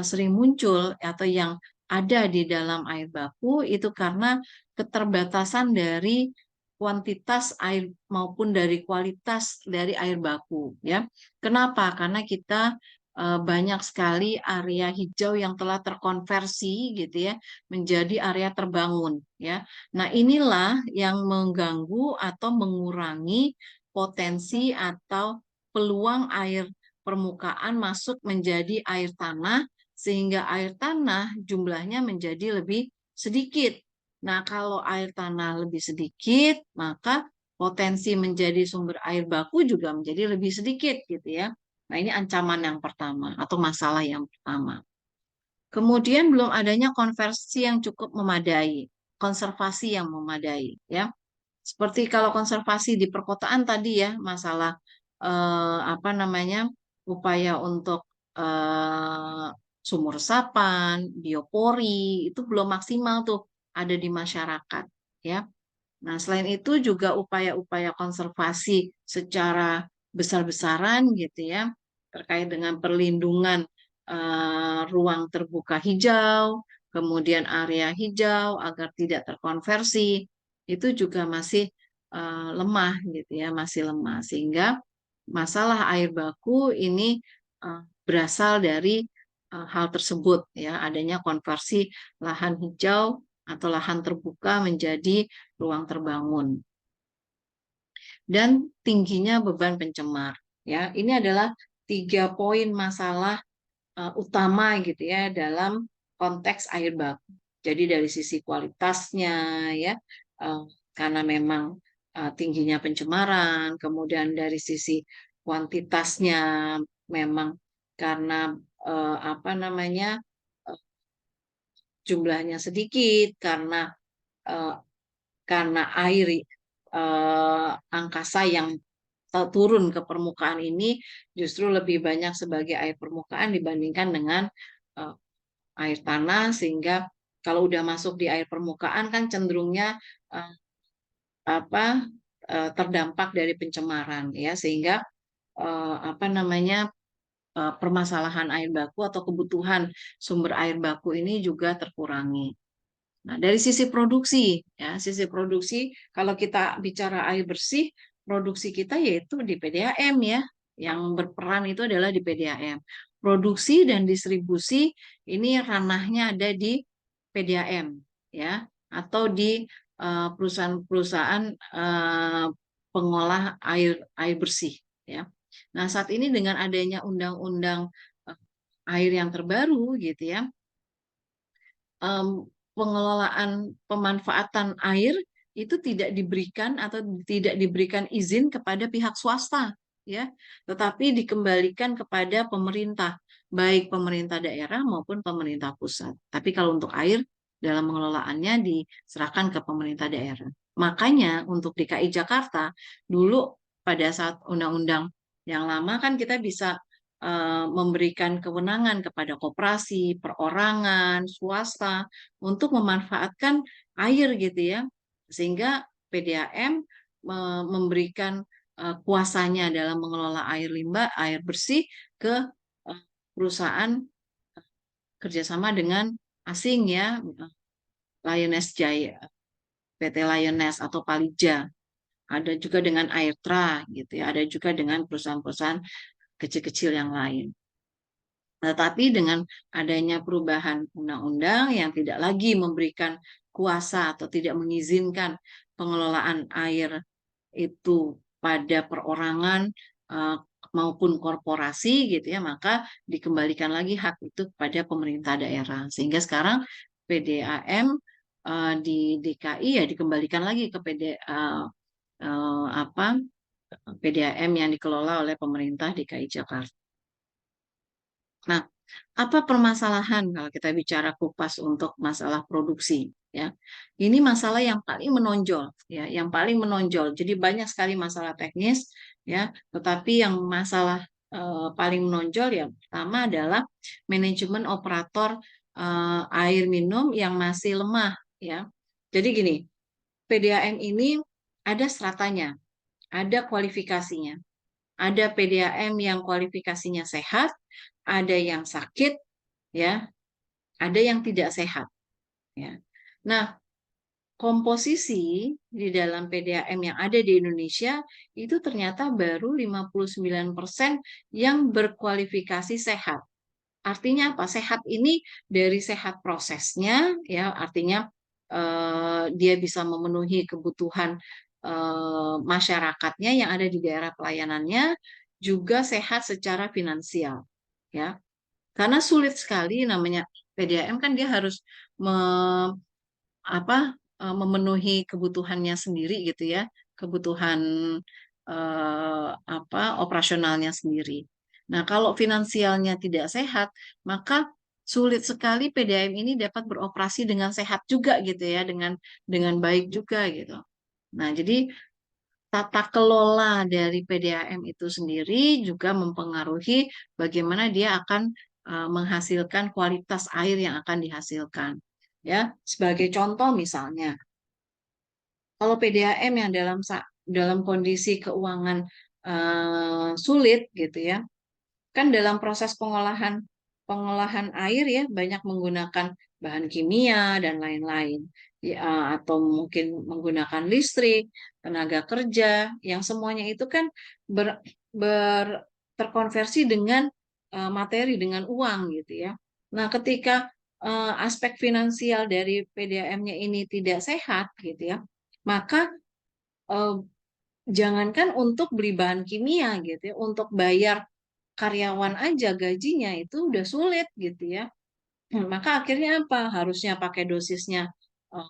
sering muncul atau yang ada di dalam air baku itu karena keterbatasan dari kuantitas air maupun dari kualitas dari air baku ya. Kenapa? Karena kita banyak sekali area hijau yang telah terkonversi gitu ya menjadi area terbangun ya. Nah, inilah yang mengganggu atau mengurangi potensi atau peluang air permukaan masuk menjadi air tanah, sehingga air tanah jumlahnya menjadi lebih sedikit. Nah, kalau air tanah lebih sedikit, maka potensi menjadi sumber air baku juga menjadi lebih sedikit gitu ya. Nah, ini ancaman yang pertama atau masalah yang pertama. Kemudian belum adanya konversi yang cukup memadai, konservasi yang memadai ya. Seperti kalau konservasi di perkotaan tadi ya, masalah apa namanya? Upaya untuk eh, sumur resapan, biopori itu belum maksimal tuh ada di masyarakat ya. Nah, selain itu juga upaya-upaya konservasi secara besar-besaran gitu ya, terkait dengan perlindungan ruang terbuka hijau, kemudian area hijau agar tidak terkonversi, itu juga masih lemah gitu ya, masih lemah. Sehingga masalah air baku ini berasal dari hal tersebut ya, adanya konversi lahan hijau atau lahan terbuka menjadi ruang terbangun dan tingginya beban pencemar ya. Ini adalah 3 poin masalah utama gitu ya dalam konteks air baku. Jadi dari sisi kualitasnya ya, eh, karena memang tingginya pencemaran, kemudian dari sisi kuantitasnya memang karena apa namanya eh, jumlahnya sedikit, eh, karena air angkasa yang turun ke permukaan ini justru lebih banyak sebagai air permukaan dibandingkan dengan eh, air tanah, sehingga kalau udah masuk di air permukaan kan cenderungnya eh, apa terdampak dari pencemaran ya, sehingga apa namanya permasalahan air baku atau kebutuhan sumber air baku ini juga terkurangi. Nah, dari sisi produksi, ya, sisi produksi, kalau kita bicara air bersih, produksi kita yaitu di PDAM ya, yang berperan itu adalah di PDAM. Produksi dan distribusi ini ranahnya ada di PDAM, ya, atau di perusahaan-perusahaan pengolah air bersih, ya. Nah, saat ini dengan adanya undang-undang air yang terbaru, gitu ya, em, pengelolaan pemanfaatan air itu tidak diberikan atau tidak diberikan izin kepada pihak swasta ya, tetapi dikembalikan kepada pemerintah, baik pemerintah daerah maupun pemerintah pusat. Tapi kalau untuk air dalam pengelolaannya diserahkan ke pemerintah daerah. Makanya untuk DKI Jakarta dulu pada saat undang-undang yang lama kan kita bisa memberikan kewenangan kepada koperasi, perorangan, swasta untuk memanfaatkan air gitu ya. Sehingga PDAM memberikan kuasanya dalam mengelola air limbah, air bersih ke perusahaan kerjasama dengan asing ya, Lioness Jaya, PT Lioness atau Palija. Ada juga dengan Airtra gitu ya, ada juga dengan perusahaan-perusahaan kecil-kecil yang lain. Tetapi dengan adanya perubahan undang-undang yang tidak lagi memberikan kuasa atau tidak mengizinkan pengelolaan air itu pada perorangan eh, maupun korporasi gitu ya, maka dikembalikan lagi hak itu kepada pemerintah daerah. Sehingga sekarang PDAM di DKI ya dikembalikan lagi ke apa PDAM yang dikelola oleh pemerintah DKI Jakarta. Nah, apa permasalahan kalau kita bicara kupas untuk masalah produksi ya? Ini masalah yang paling menonjol ya, yang paling menonjol. Jadi banyak sekali masalah teknis ya, tetapi yang masalah paling menonjol yang pertama adalah manajemen operator air minum yang masih lemah ya. Jadi gini, PDAM ini ada stratanya, ada kualifikasinya. Ada PDAM yang kualifikasinya sehat, ada yang sakit, ya, ada yang tidak sehat. Ya. Nah, komposisi di dalam PDAM yang ada di Indonesia itu ternyata baru 59% yang berkualifikasi sehat. Artinya apa? Sehat ini dari sehat prosesnya, ya, artinya dia bisa memenuhi kebutuhan masyarakatnya yang ada di daerah pelayanannya, juga sehat secara finansial, ya. Karena sulit sekali namanya PDAM kan dia harus apa memenuhi kebutuhannya sendiri gitu ya, kebutuhan apa operasionalnya sendiri. Nah, kalau finansialnya tidak sehat, maka sulit sekali PDAM ini dapat beroperasi dengan sehat juga gitu ya, dengan baik juga gitu. Nah, jadi tata kelola dari PDAM itu sendiri juga mempengaruhi bagaimana dia akan menghasilkan kualitas air yang akan dihasilkan. Ya, sebagai contoh misalnya, kalau PDAM yang dalam kondisi keuangan sulit gitu ya, kan dalam proses pengolahan air ya banyak menggunakan bahan kimia dan lain-lain. Ya, atau mungkin menggunakan listrik, tenaga kerja, yang semuanya itu kan ber, terkonversi dengan materi, dengan uang gitu ya. Nah, ketika aspek finansial dari PDAM-nya ini tidak sehat gitu ya, maka eh, jangankan untuk beli bahan kimia gitu ya, untuk bayar karyawan aja gajinya itu udah sulit gitu ya. Maka akhirnya apa? Harusnya pakai dosisnya eh,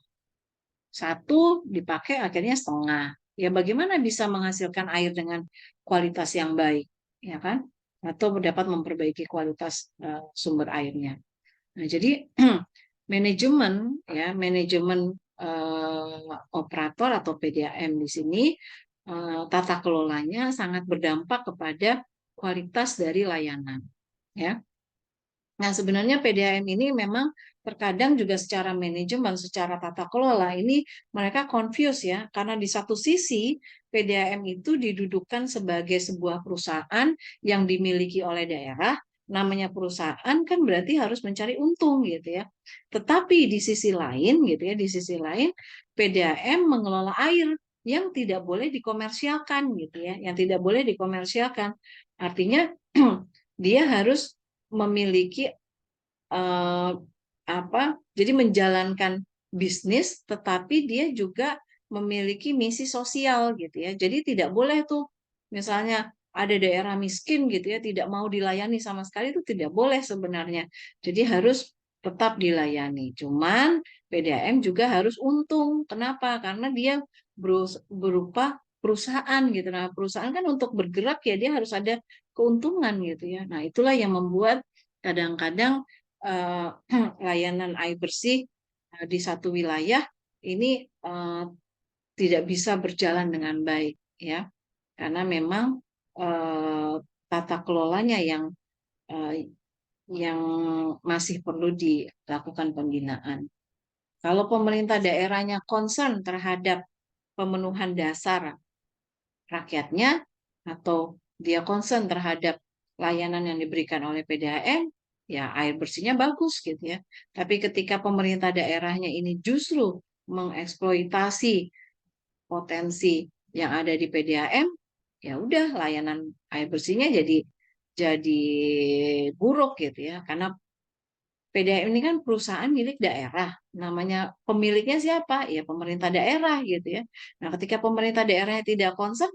satu, dipakai akhirnya setengah. Ya bagaimana bisa menghasilkan air dengan kualitas yang baik, ya kan? Atau dapat memperbaiki kualitas sumber airnya. Nah, jadi manajemen operator atau PDAM di sini tata kelolanya sangat berdampak kepada kualitas dari layanan, ya. Nah, sebenarnya PDAM ini memang terkadang juga secara manajemen, secara tata kelola ini mereka confuse ya, karena di satu sisi PDAM itu didudukan sebagai sebuah perusahaan yang dimiliki oleh daerah, namanya perusahaan kan berarti harus mencari untung gitu ya. Tetapi di sisi lain gitu ya, di sisi lain PDAM mengelola air yang tidak boleh dikomersialkan gitu ya, yang tidak boleh dikomersialkan. Artinya dia harus memiliki eh, apa? Jadi menjalankan bisnis, tetapi dia juga memiliki misi sosial gitu ya. Jadi tidak boleh tuh, misalnya ada daerah miskin gitu ya, tidak mau dilayani sama sekali itu tidak boleh sebenarnya. Jadi harus tetap dilayani. Cuman PDAM juga harus untung. Kenapa? Karena dia berupa perusahaan gitu. Nah, perusahaan kan untuk bergerak ya dia harus ada keuntungan gitu ya. Nah, itulah yang membuat kadang-kadang eh, layanan air bersih di satu wilayah ini tidak bisa berjalan dengan baik ya karena memang eh, tata kelolanya eh, yang masih perlu dilakukan pembinaan. Kalau pemerintah daerahnya concern terhadap pemenuhan dasar rakyatnya atau dia concern terhadap layanan yang diberikan oleh PDAM, ya air bersihnya bagus gitu ya. Tapi ketika pemerintah daerahnya ini justru mengeksploitasi potensi yang ada di PDAM, ya udah layanan air bersihnya jadi buruk gitu ya. Karena PDAM ini kan perusahaan milik daerah. Namanya pemiliknya siapa? Ya pemerintah daerah gitu ya. Nah, ketika pemerintah daerahnya tidak concern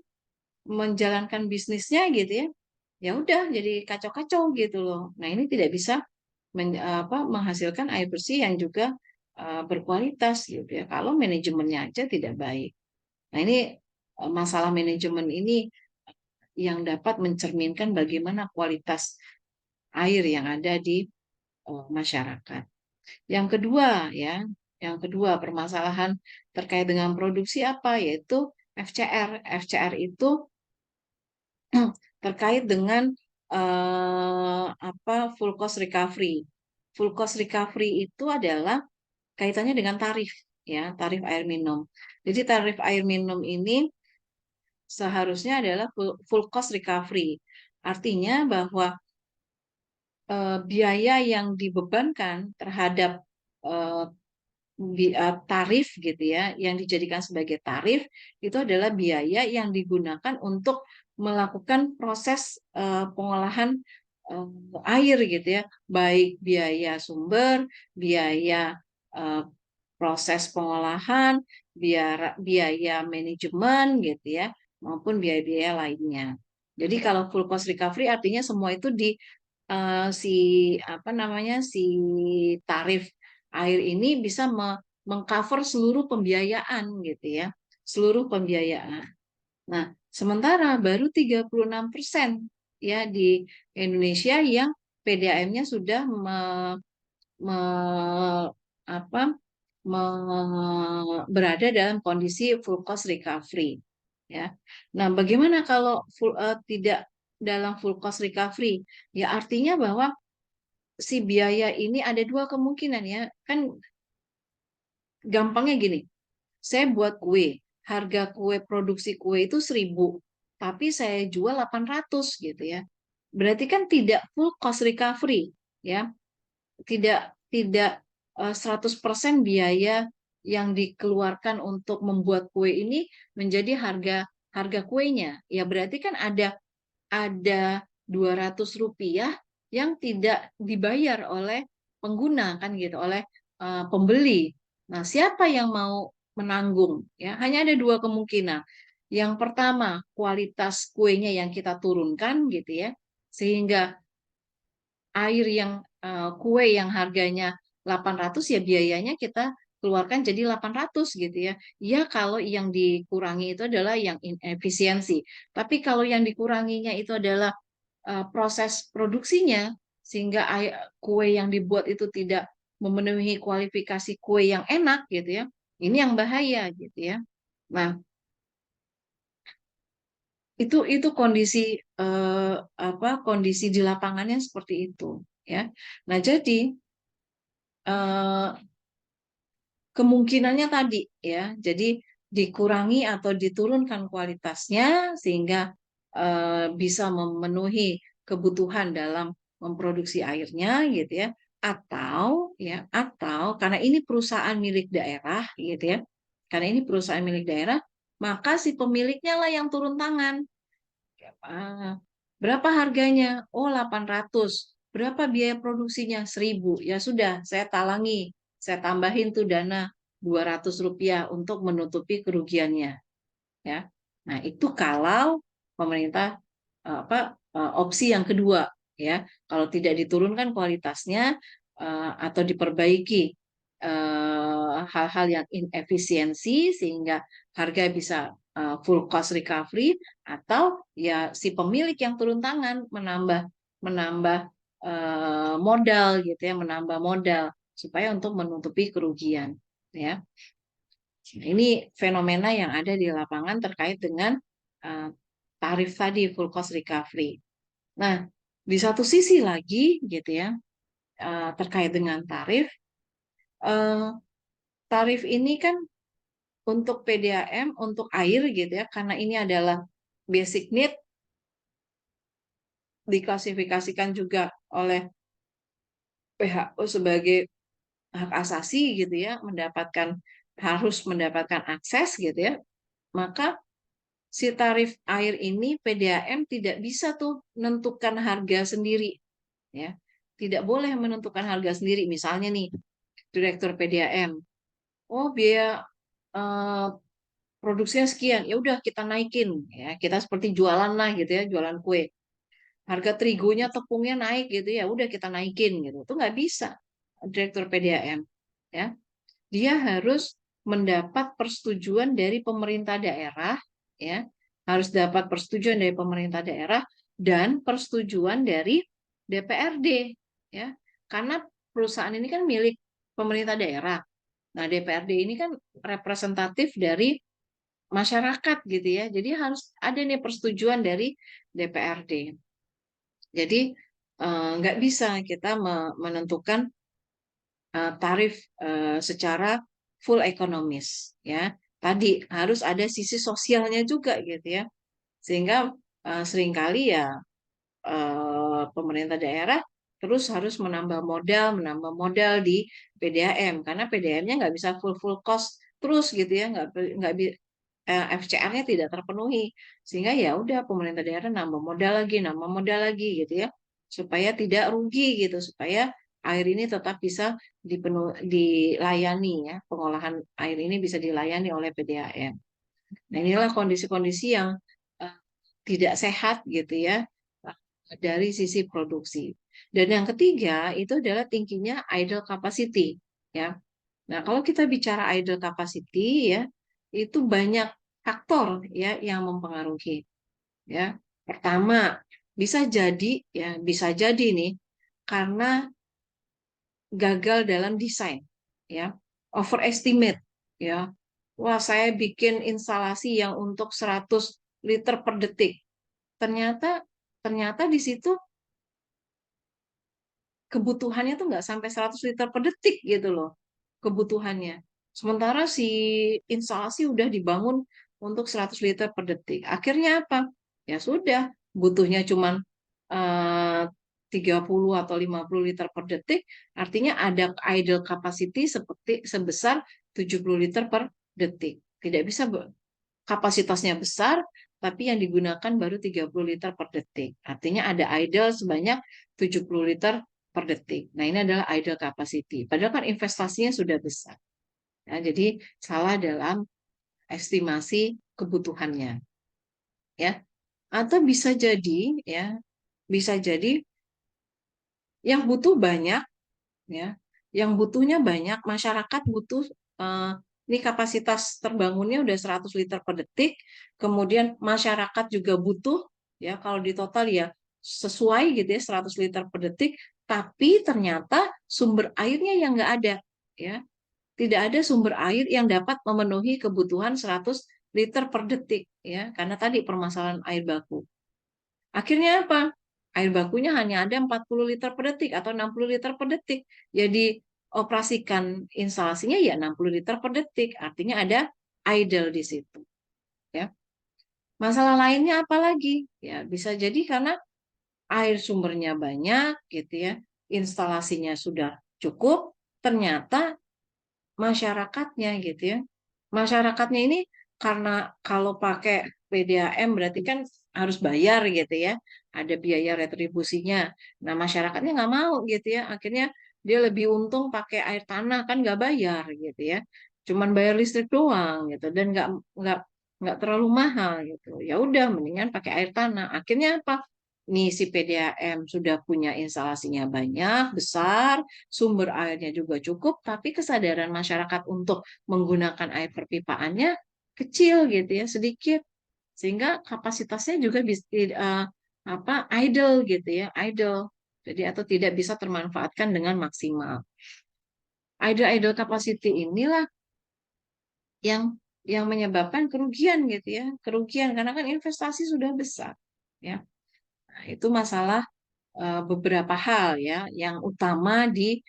menjalankan bisnisnya gitu ya, ya udah jadi kacau-kacau gitu loh. Nah ini tidak bisa menghasilkan air bersih yang juga berkualitas gitu ya. Kalau manajemennya aja tidak baik. Nah ini masalah manajemen ini yang dapat mencerminkan bagaimana kualitas air yang ada di masyarakat. Yang kedua ya, yang kedua permasalahan terkait dengan produksi apa yaitu FCR. FCR itu terkait dengan apa full cost recovery. Full cost recovery itu adalah kaitannya dengan tarif ya, tarif air minum. Jadi tarif air minum ini seharusnya adalah full cost recovery. Artinya bahwa biaya yang dibebankan terhadap eh, tarif gitu ya, yang dijadikan sebagai tarif itu adalah biaya yang digunakan untuk melakukan proses pengolahan air gitu ya, baik biaya sumber, biaya eh, proses pengolahan, biaya manajemen gitu ya, maupun biaya-biaya lainnya. Jadi kalau full cost recovery artinya semua itu di si apa namanya si tarif air ini bisa mengcover seluruh pembiayaan gitu ya, seluruh pembiayaan. Nah, sementara baru 36% ya di Indonesia yang PDAM-nya sudah me- apa, berada dalam kondisi full cost recovery ya. Nah, bagaimana kalau tidak dalam full cost recovery? Ya artinya bahwa si biaya ini ada dua kemungkinan ya. Kan gampangnya gini, saya buat kue, harga kue produksi kue itu 1.000, tapi saya jual 800 gitu ya. Berarti kan tidak full cost recovery ya, tidak tidak 100% biaya yang dikeluarkan untuk membuat kue ini menjadi harga harga kuenya. Ya berarti kan ada Rp200 yang tidak dibayar oleh pengguna kan gitu, oleh pembeli. Nah, siapa yang mau menanggung? Ya, hanya ada dua kemungkinan. Yang pertama, kualitas kuenya yang kita turunkan gitu ya, sehingga air yang kue yang harganya 800 ya biayanya kita keluarkan jadi 800 gitu ya. Ya kalau yang dikurangi itu adalah yang inefisiensi. Tapi kalau yang dikuranginya itu adalah proses produksinya sehingga kue yang dibuat itu tidak memenuhi kualifikasi kue yang enak gitu ya. Ini yang bahaya gitu ya. Nah, itu kondisi kondisi di lapangannya seperti itu ya. Nah, jadi eh, kemungkinannya tadi ya, jadi dikurangi atau diturunkan kualitasnya sehingga bisa memenuhi kebutuhan dalam memproduksi airnya gitu ya, atau karena ini perusahaan milik daerah gitu ya, karena ini perusahaan milik daerah, maka si pemiliknya lah yang turun tangan. Berapa harganya? Oh, 800. Berapa biaya produksinya? 1.000. Ya sudah, saya talangi. Saya tambahin tuh dana Rp200 untuk menutupi kerugiannya. Ya. Nah, itu kalau pemerintah opsi yang kedua ya. Kalau tidak diturunkan kualitasnya atau diperbaiki hal-hal yang inefisiensi sehingga harga bisa full cost recovery, atau ya si pemilik yang turun tangan menambah menambah modal gitu ya, menambah modal supaya untuk menutupi kerugian ya. Nah, ini fenomena yang ada di lapangan terkait dengan uh, tarif tadi full cost recovery. Nah, di satu sisi lagi gitu ya, terkait dengan tarif, uh, tarif ini kan untuk PDAM, untuk air gitu ya, karena ini adalah basic need, diklasifikasikan juga oleh WHO sebagai hak asasi gitu ya, harus mendapatkan akses gitu ya, maka si tarif air ini PDAM tidak bisa tuh menentukan harga sendiri ya. Tidak boleh menentukan harga sendiri. Misalnya nih, Direktur PDAM, oh biaya eh, produksinya sekian, ya udah kita naikin ya. Kita seperti jualan lah gitu ya, jualan kue. Harga terigonya, tepungnya naik gitu ya, udah kita naikin gitu. Itu nggak bisa. Direktur PDAM ya. Dia harus mendapat persetujuan dari pemerintah daerah ya, harus dapat persetujuan dari pemerintah daerah dan persetujuan dari DPRD ya, karena perusahaan ini kan milik pemerintah daerah. Nah, DPRD ini kan representatif dari masyarakat gitu ya, jadi harus ada nih persetujuan dari DPRD. Jadi nggak bisa kita menentukan tarif secara full ekonomis ya. Tadi harus ada sisi sosialnya juga gitu ya. Sehingga seringkali ya pemerintah daerah terus harus menambah modal di PDAM karena PDAM-nya nggak bisa full cost terus gitu ya, nggak FCR-nya tidak terpenuhi, sehingga ya udah pemerintah daerah nambah modal lagi gitu ya, supaya tidak rugi gitu, supaya air ini tetap bisa dilayani ya, pengolahan air ini bisa dilayani oleh PDAM. Nah, inilah kondisi-kondisi yang eh, tidak sehat gitu ya dari sisi produksi. Dan yang ketiga itu adalah tingginya idle capacity ya. Nah, kalau kita bicara idle capacity ya, itu banyak faktor ya yang mempengaruhi ya. Pertama, bisa jadi nih karena gagal dalam desain ya, overestimate ya. Wah, saya bikin instalasi yang untuk 100 liter per detik. Ternyata ternyata di situ kebutuhannya tuh nggak sampai 100 liter per detik gitu loh kebutuhannya. Sementara si instalasi udah dibangun untuk 100 liter per detik. Akhirnya apa? Ya sudah, butuhnya cuman eh, 30 atau 50 liter per detik, artinya ada idle capacity seperti sebesar 70 liter per detik. Tidak bisa kapasitasnya besar, tapi yang digunakan baru 30 liter per detik. Artinya ada idle sebanyak 70 liter per detik. Nah, ini adalah idle capacity. Padahal kan investasinya sudah besar. Ya, jadi salah dalam estimasi kebutuhannya. Ya. Atau bisa jadi yang butuh banyak, ya, yang butuhnya banyak, masyarakat butuh eh, ini kapasitas terbangunnya udah 100 liter per detik, kemudian masyarakat juga butuh ya kalau di total ya sesuai gitu ya 100 liter per detik, tapi ternyata sumber airnya yang nggak ada ya. Tidak ada sumber air yang dapat memenuhi kebutuhan 100 liter per detik ya, karena tadi permasalahan air baku. Akhirnya apa? Air bakunya hanya ada 40 liter per detik atau 60 liter per detik. Jadi operasikan instalasinya ya 60 liter per detik. Artinya ada idle di situ. Ya. Masalah lainnya apa lagi? Ya, bisa jadi karena air sumbernya banyak gitu ya. Instalasinya sudah cukup, ternyata masyarakatnya gitu ya. Masyarakatnya ini karena kalau pakai PDAM berarti kan harus bayar gitu ya. Ada biaya retribusinya. Nah, masyarakatnya nggak mau gitu ya. Akhirnya dia lebih untung pakai air tanah kan nggak bayar gitu ya. Cuman bayar listrik doang gitu dan nggak nggak terlalu mahal gitu. Ya udah mendingan pakai air tanah. Akhirnya apa? Nih si PDAM sudah punya instalasinya banyak, besar, sumber airnya juga cukup, tapi kesadaran masyarakat untuk menggunakan air perpipaannya kecil gitu ya, sedikit, sehingga kapasitasnya juga bisa apa idle gitu ya, idle. Jadi atau tidak bisa termanfaatkan dengan maksimal. Idle capacity inilah yang menyebabkan kerugian gitu ya, kerugian karena kan investasi sudah besar ya. Nah, itu masalah beberapa hal ya yang utama di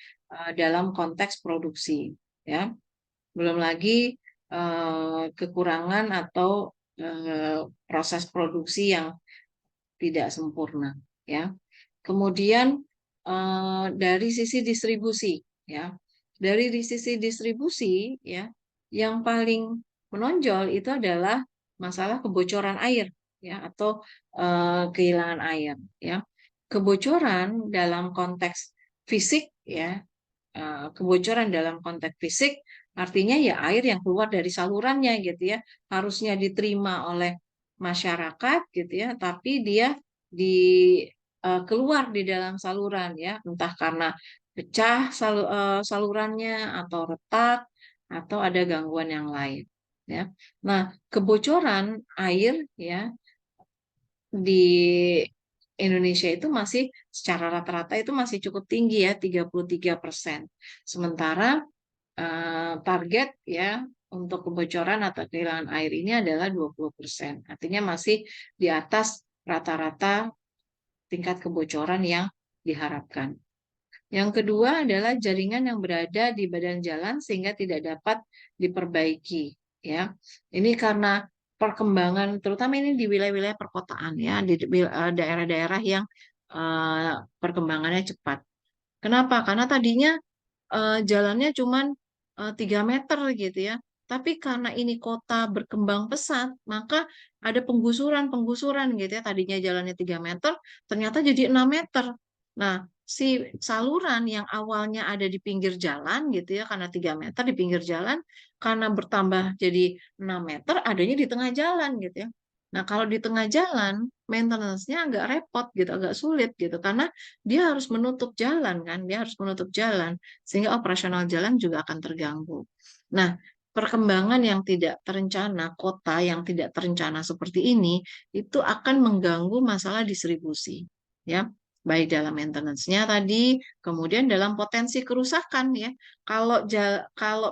dalam konteks produksi ya. Belum lagi kekurangan atau proses produksi yang tidak sempurna ya. Kemudian dari sisi distribusi ya. Dari di sisi distribusi ya, yang paling menonjol itu adalah masalah kebocoran air ya atau kehilangan air ya. Kebocoran dalam konteks fisik ya, kebocoran dalam konteks fisik artinya ya air yang keluar dari salurannya gitu ya, harusnya diterima oleh masyarakat gitu ya, tapi dia di keluar di dalam saluran ya, entah karena pecah salurannya atau retak atau ada gangguan yang lain ya. Nah, kebocoran air ya di Indonesia itu masih secara rata-rata itu masih cukup tinggi ya 33%. Sementara target ya untuk kebocoran atau kehilangan air ini adalah 20%. Artinya masih di atas rata-rata tingkat kebocoran yang diharapkan. Yang kedua adalah jaringan yang berada di badan jalan sehingga tidak dapat diperbaiki ya. Ini karena perkembangan terutama ini di wilayah-wilayah perkotaan ya, di daerah-daerah yang perkembangannya cepat. Kenapa? Karena tadinya jalannya cuman 3 meter gitu ya. Tapi karena ini kota berkembang pesat, maka ada penggusuran gitu ya. Tadinya jalannya 3 meter, ternyata jadi 6 meter. Nah, si saluran yang awalnya ada di pinggir jalan gitu ya, karena 3 meter di pinggir jalan, karena bertambah jadi 6 meter, adanya di tengah jalan gitu ya. Nah, kalau di tengah jalan, maintenance-nya agak repot gitu, agak sulit gitu, karena dia harus menutup jalan kan, dia harus menutup jalan, sehingga operasional jalan juga akan terganggu. Nah, perkembangan yang tidak terencana, kota yang tidak terencana seperti ini, itu akan mengganggu masalah distribusi, ya, baik dalam maintenance-nya tadi, kemudian dalam potensi kerusakan ya. Kalau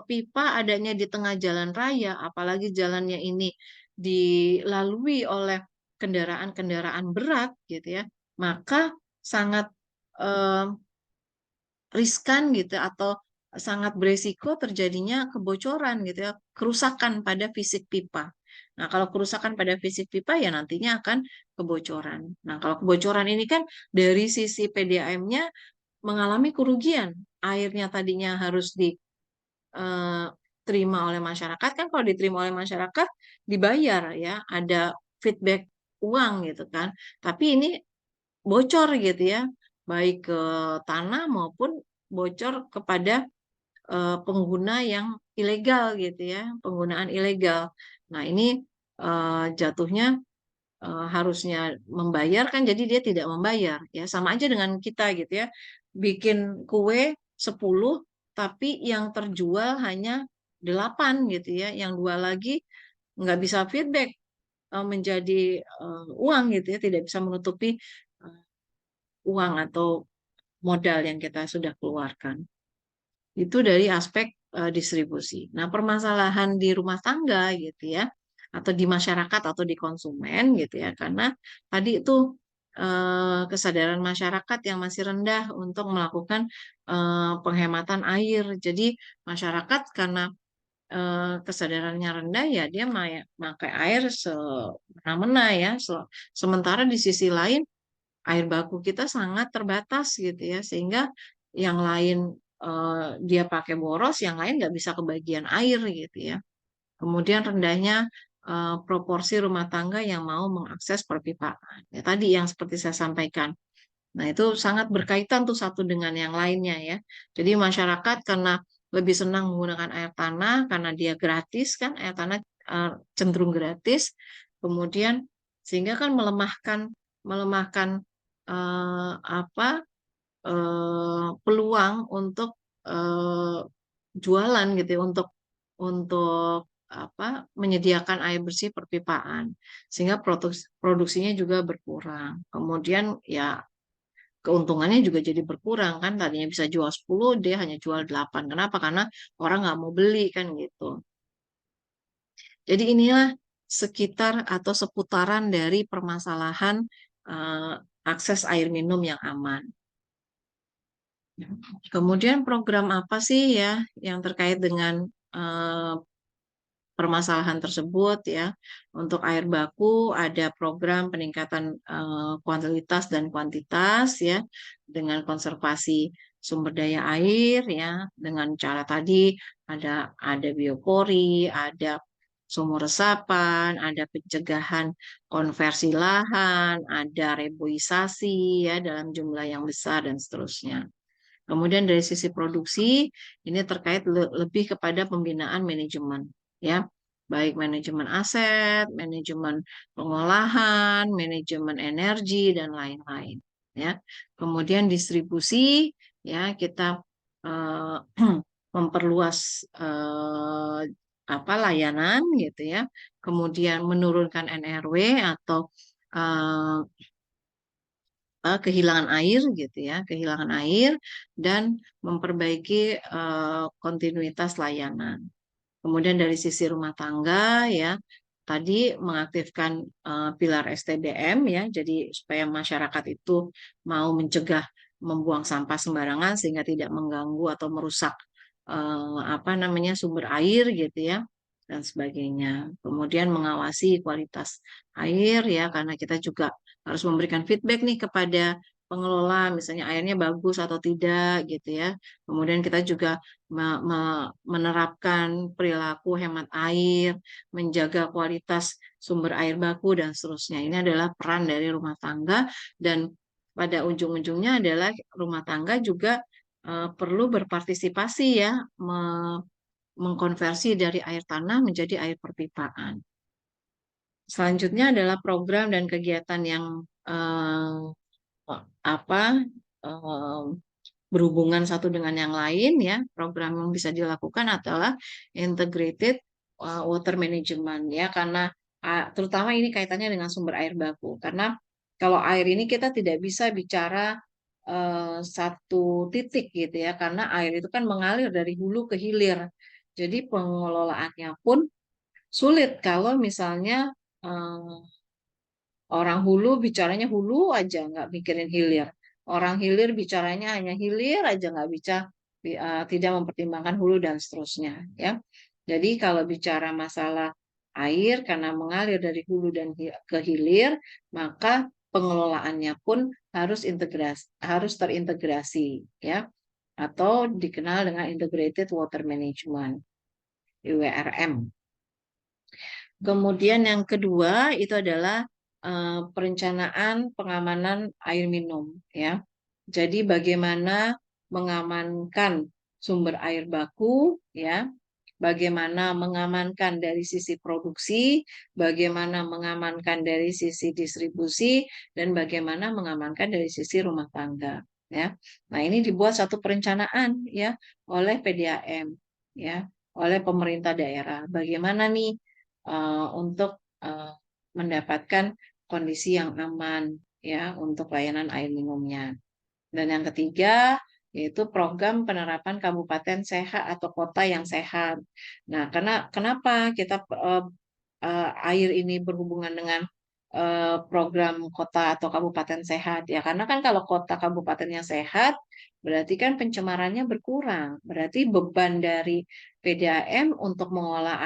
pipa adanya di tengah jalan raya, apalagi jalannya ini dilalui oleh kendaraan-kendaraan berat gitu ya, maka sangat eh, riskan gitu atau sangat beresiko terjadinya kebocoran gitu ya, kerusakan pada fisik pipa. Nah, kalau kerusakan pada fisik pipa ya nantinya akan kebocoran. Nah, kalau kebocoran ini kan dari sisi PDAM-nya mengalami kerugian. Airnya tadinya harus diterima oleh masyarakat, kan kalau diterima oleh masyarakat dibayar ya, ada feedback uang gitu kan. Tapi ini bocor gitu ya, baik ke tanah maupun bocor kepada pengguna yang ilegal gitu ya, penggunaan ilegal. Nah, ini jatuhnya harusnya membayar kan, jadi dia tidak membayar ya, sama aja dengan kita gitu ya, bikin kue 10 tapi yang terjual hanya 8 gitu ya, yang dua lagi nggak bisa feedback menjadi uang gitu ya, tidak bisa menutupi eh, uang atau modal yang kita sudah keluarkan. Itu dari aspek distribusi. Nah, permasalahan di rumah tangga gitu ya, atau di masyarakat atau di konsumen gitu ya, karena tadi itu kesadaran masyarakat yang masih rendah untuk melakukan penghematan air. Jadi masyarakat karena kesadarannya rendah ya dia pakai air semena-mena ya. Sementara di sisi lain air baku kita sangat terbatas gitu ya, sehingga yang lain dia pakai boros, yang lain nggak bisa kebagian air gitu ya. Kemudian rendahnya proporsi rumah tangga yang mau mengakses perpipaan. Ya, tadi yang seperti saya sampaikan. Nah, itu sangat berkaitan tuh satu dengan yang lainnya ya. Jadi masyarakat karena lebih senang menggunakan air tanah karena dia gratis kan, air tanah cenderung gratis. Kemudian sehingga kan melemahkan melemahkan apa peluang untuk eh, jualan gitu ya, untuk apa menyediakan air bersih perpipaan sehingga produksinya juga berkurang. Kemudian ya keuntungannya juga jadi berkurang kan, tadinya bisa jual 10 dia hanya jual 8. Kenapa? Karena orang nggak mau beli kan gitu. Jadi inilah sekitar atau seputaran dari permasalahan eh, akses air minum yang aman. Kemudian program apa sih ya yang terkait dengan eh, permasalahan tersebut ya? Untuk air baku ada program peningkatan kuantitas dan kuantitas ya dengan konservasi sumber daya air ya dengan cara tadi ada biopori, ada sumur resapan, ada pencegahan konversi lahan, ada reboisasi ya dalam jumlah yang besar dan seterusnya. Kemudian dari sisi produksi, ini terkait lebih kepada pembinaan manajemen, ya, baik manajemen aset, manajemen pengolahan, manajemen energi dan lain-lain, ya. Kemudian distribusi, ya, kita eh, memperluas apa layanan, gitu ya. Kemudian menurunkan NRW atau eh, kehilangan air gitu ya, kehilangan air dan memperbaiki kontinuitas layanan. Kemudian dari sisi rumah tangga ya, tadi mengaktifkan pilar STDM ya, jadi supaya masyarakat itu mau mencegah membuang sampah sembarangan sehingga tidak mengganggu atau merusak apa namanya sumber air gitu ya dan sebagainya. Kemudian mengawasi kualitas air ya, karena kita juga harus memberikan feedback nih kepada pengelola, misalnya airnya bagus atau tidak gitu ya. Kemudian kita juga menerapkan perilaku hemat air, menjaga kualitas sumber air baku dan seterusnya. Ini adalah peran dari rumah tangga dan pada ujung-ujungnya adalah rumah tangga juga perlu berpartisipasi ya mengkonversi dari air tanah menjadi air perpipaan. Selanjutnya adalah program dan kegiatan yang apa eh, berhubungan satu dengan yang lain ya. Program yang bisa dilakukan adalah integrated water management ya, karena terutama ini kaitannya dengan sumber air baku. Karena kalau air ini kita tidak bisa bicara satu titik gitu ya, karena air itu kan mengalir dari hulu ke hilir. Jadi pengelolaannya pun sulit kalau misalnya eh, orang hulu bicaranya hulu aja, nggak mikirin hilir. Orang hilir bicaranya hanya hilir aja, nggak bisa tidak mempertimbangkan hulu dan seterusnya. Ya, jadi kalau bicara masalah air karena mengalir dari hulu dan ke hilir, maka pengelolaannya pun harus terintegrasi, ya, atau dikenal dengan Integrated Water Management (IWRM). Kemudian yang kedua itu adalah perencanaan pengamanan air minum ya. Jadi bagaimana mengamankan sumber air baku ya, bagaimana mengamankan dari sisi produksi, bagaimana mengamankan dari sisi distribusi, dan bagaimana mengamankan dari sisi rumah tangga ya. Nah, ini dibuat satu perencanaan ya oleh PDAM ya, oleh pemerintah daerah. Bagaimana nih untuk eh, mendapatkan kondisi yang aman ya untuk layanan air minumnya. Dan yang ketiga yaitu program penerapan kabupaten sehat atau kota yang sehat. Nah, kenapa kita air ini berhubungan dengan program kota atau kabupaten sehat ya? Karena kan kalau kota kabupatennya sehat, berarti kan pencemarannya berkurang. Berarti beban dari PDAM untuk mengolah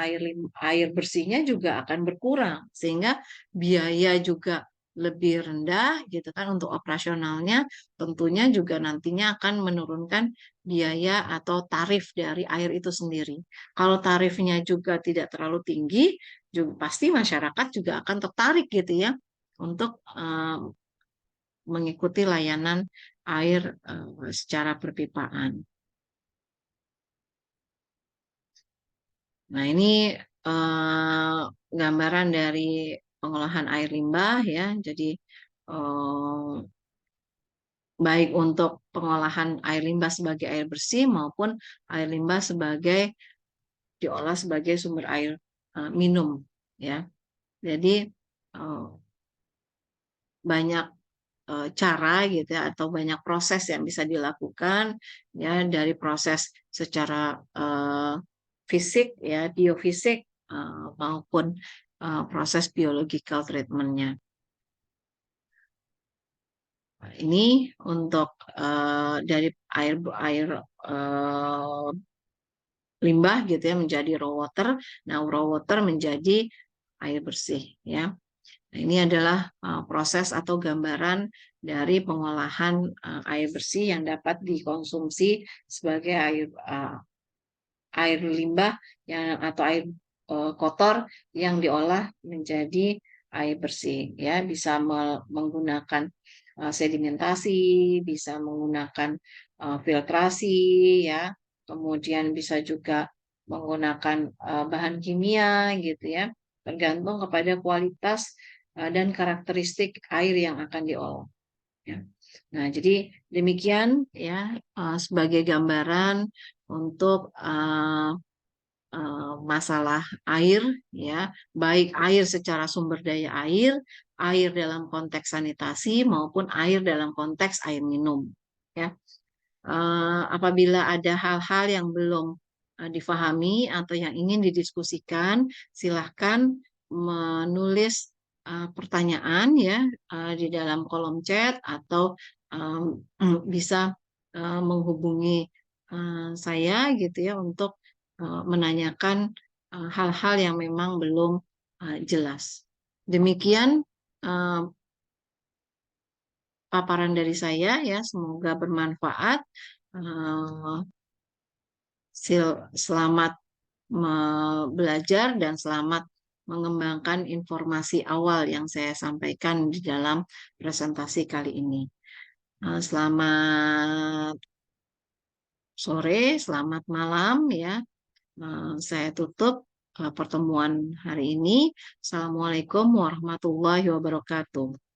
air bersihnya juga akan berkurang, sehingga biaya juga lebih rendah gitu kan untuk operasionalnya, tentunya juga nantinya akan menurunkan biaya atau tarif dari air itu sendiri. Kalau tarifnya juga tidak terlalu tinggi, juga pasti masyarakat juga akan tertarik gitu ya untuk mengikuti layanan air secara perpipaan. Nah, ini gambaran dari pengolahan air limbah ya. Jadi baik untuk pengolahan air limbah sebagai air bersih maupun air limbah sebagai diolah sebagai sumber air minum ya. Jadi eh, banyak cara gitu ya atau banyak proses yang bisa dilakukan ya, dari proses secara fisik ya, biofisik maupun proses biological treatmentnya. Nah, ini untuk dari air air eh, limbah gitu ya menjadi raw water. Nah, raw water menjadi air bersih ya. Nah, ini adalah proses atau gambaran dari pengolahan air bersih yang dapat dikonsumsi sebagai air limbah yang atau air kotor yang diolah menjadi air bersih ya, bisa menggunakan sedimentasi, bisa menggunakan filtrasi ya, kemudian bisa juga menggunakan bahan kimia gitu ya, tergantung kepada kualitas dan karakteristik air yang akan diolah ya. Nah, jadi demikian ya sebagai gambaran untuk masalah air ya, baik air secara sumber daya air, air dalam konteks sanitasi maupun air dalam konteks air minum ya. Apabila ada hal-hal yang belum difahami atau yang ingin didiskusikan, silahkan menulis pertanyaan ya di dalam kolom chat atau bisa menghubungi saya gitu ya untuk menanyakan hal-hal yang memang belum jelas. Demikian uh, paparan dari saya ya, semoga bermanfaat. Eh, Selamat belajar dan selamat mengembangkan informasi awal yang saya sampaikan di dalam presentasi kali ini. Selamat sore, selamat malam ya. Saya tutup pertemuan hari ini. Assalamualaikum warahmatullahi wabarakatuh.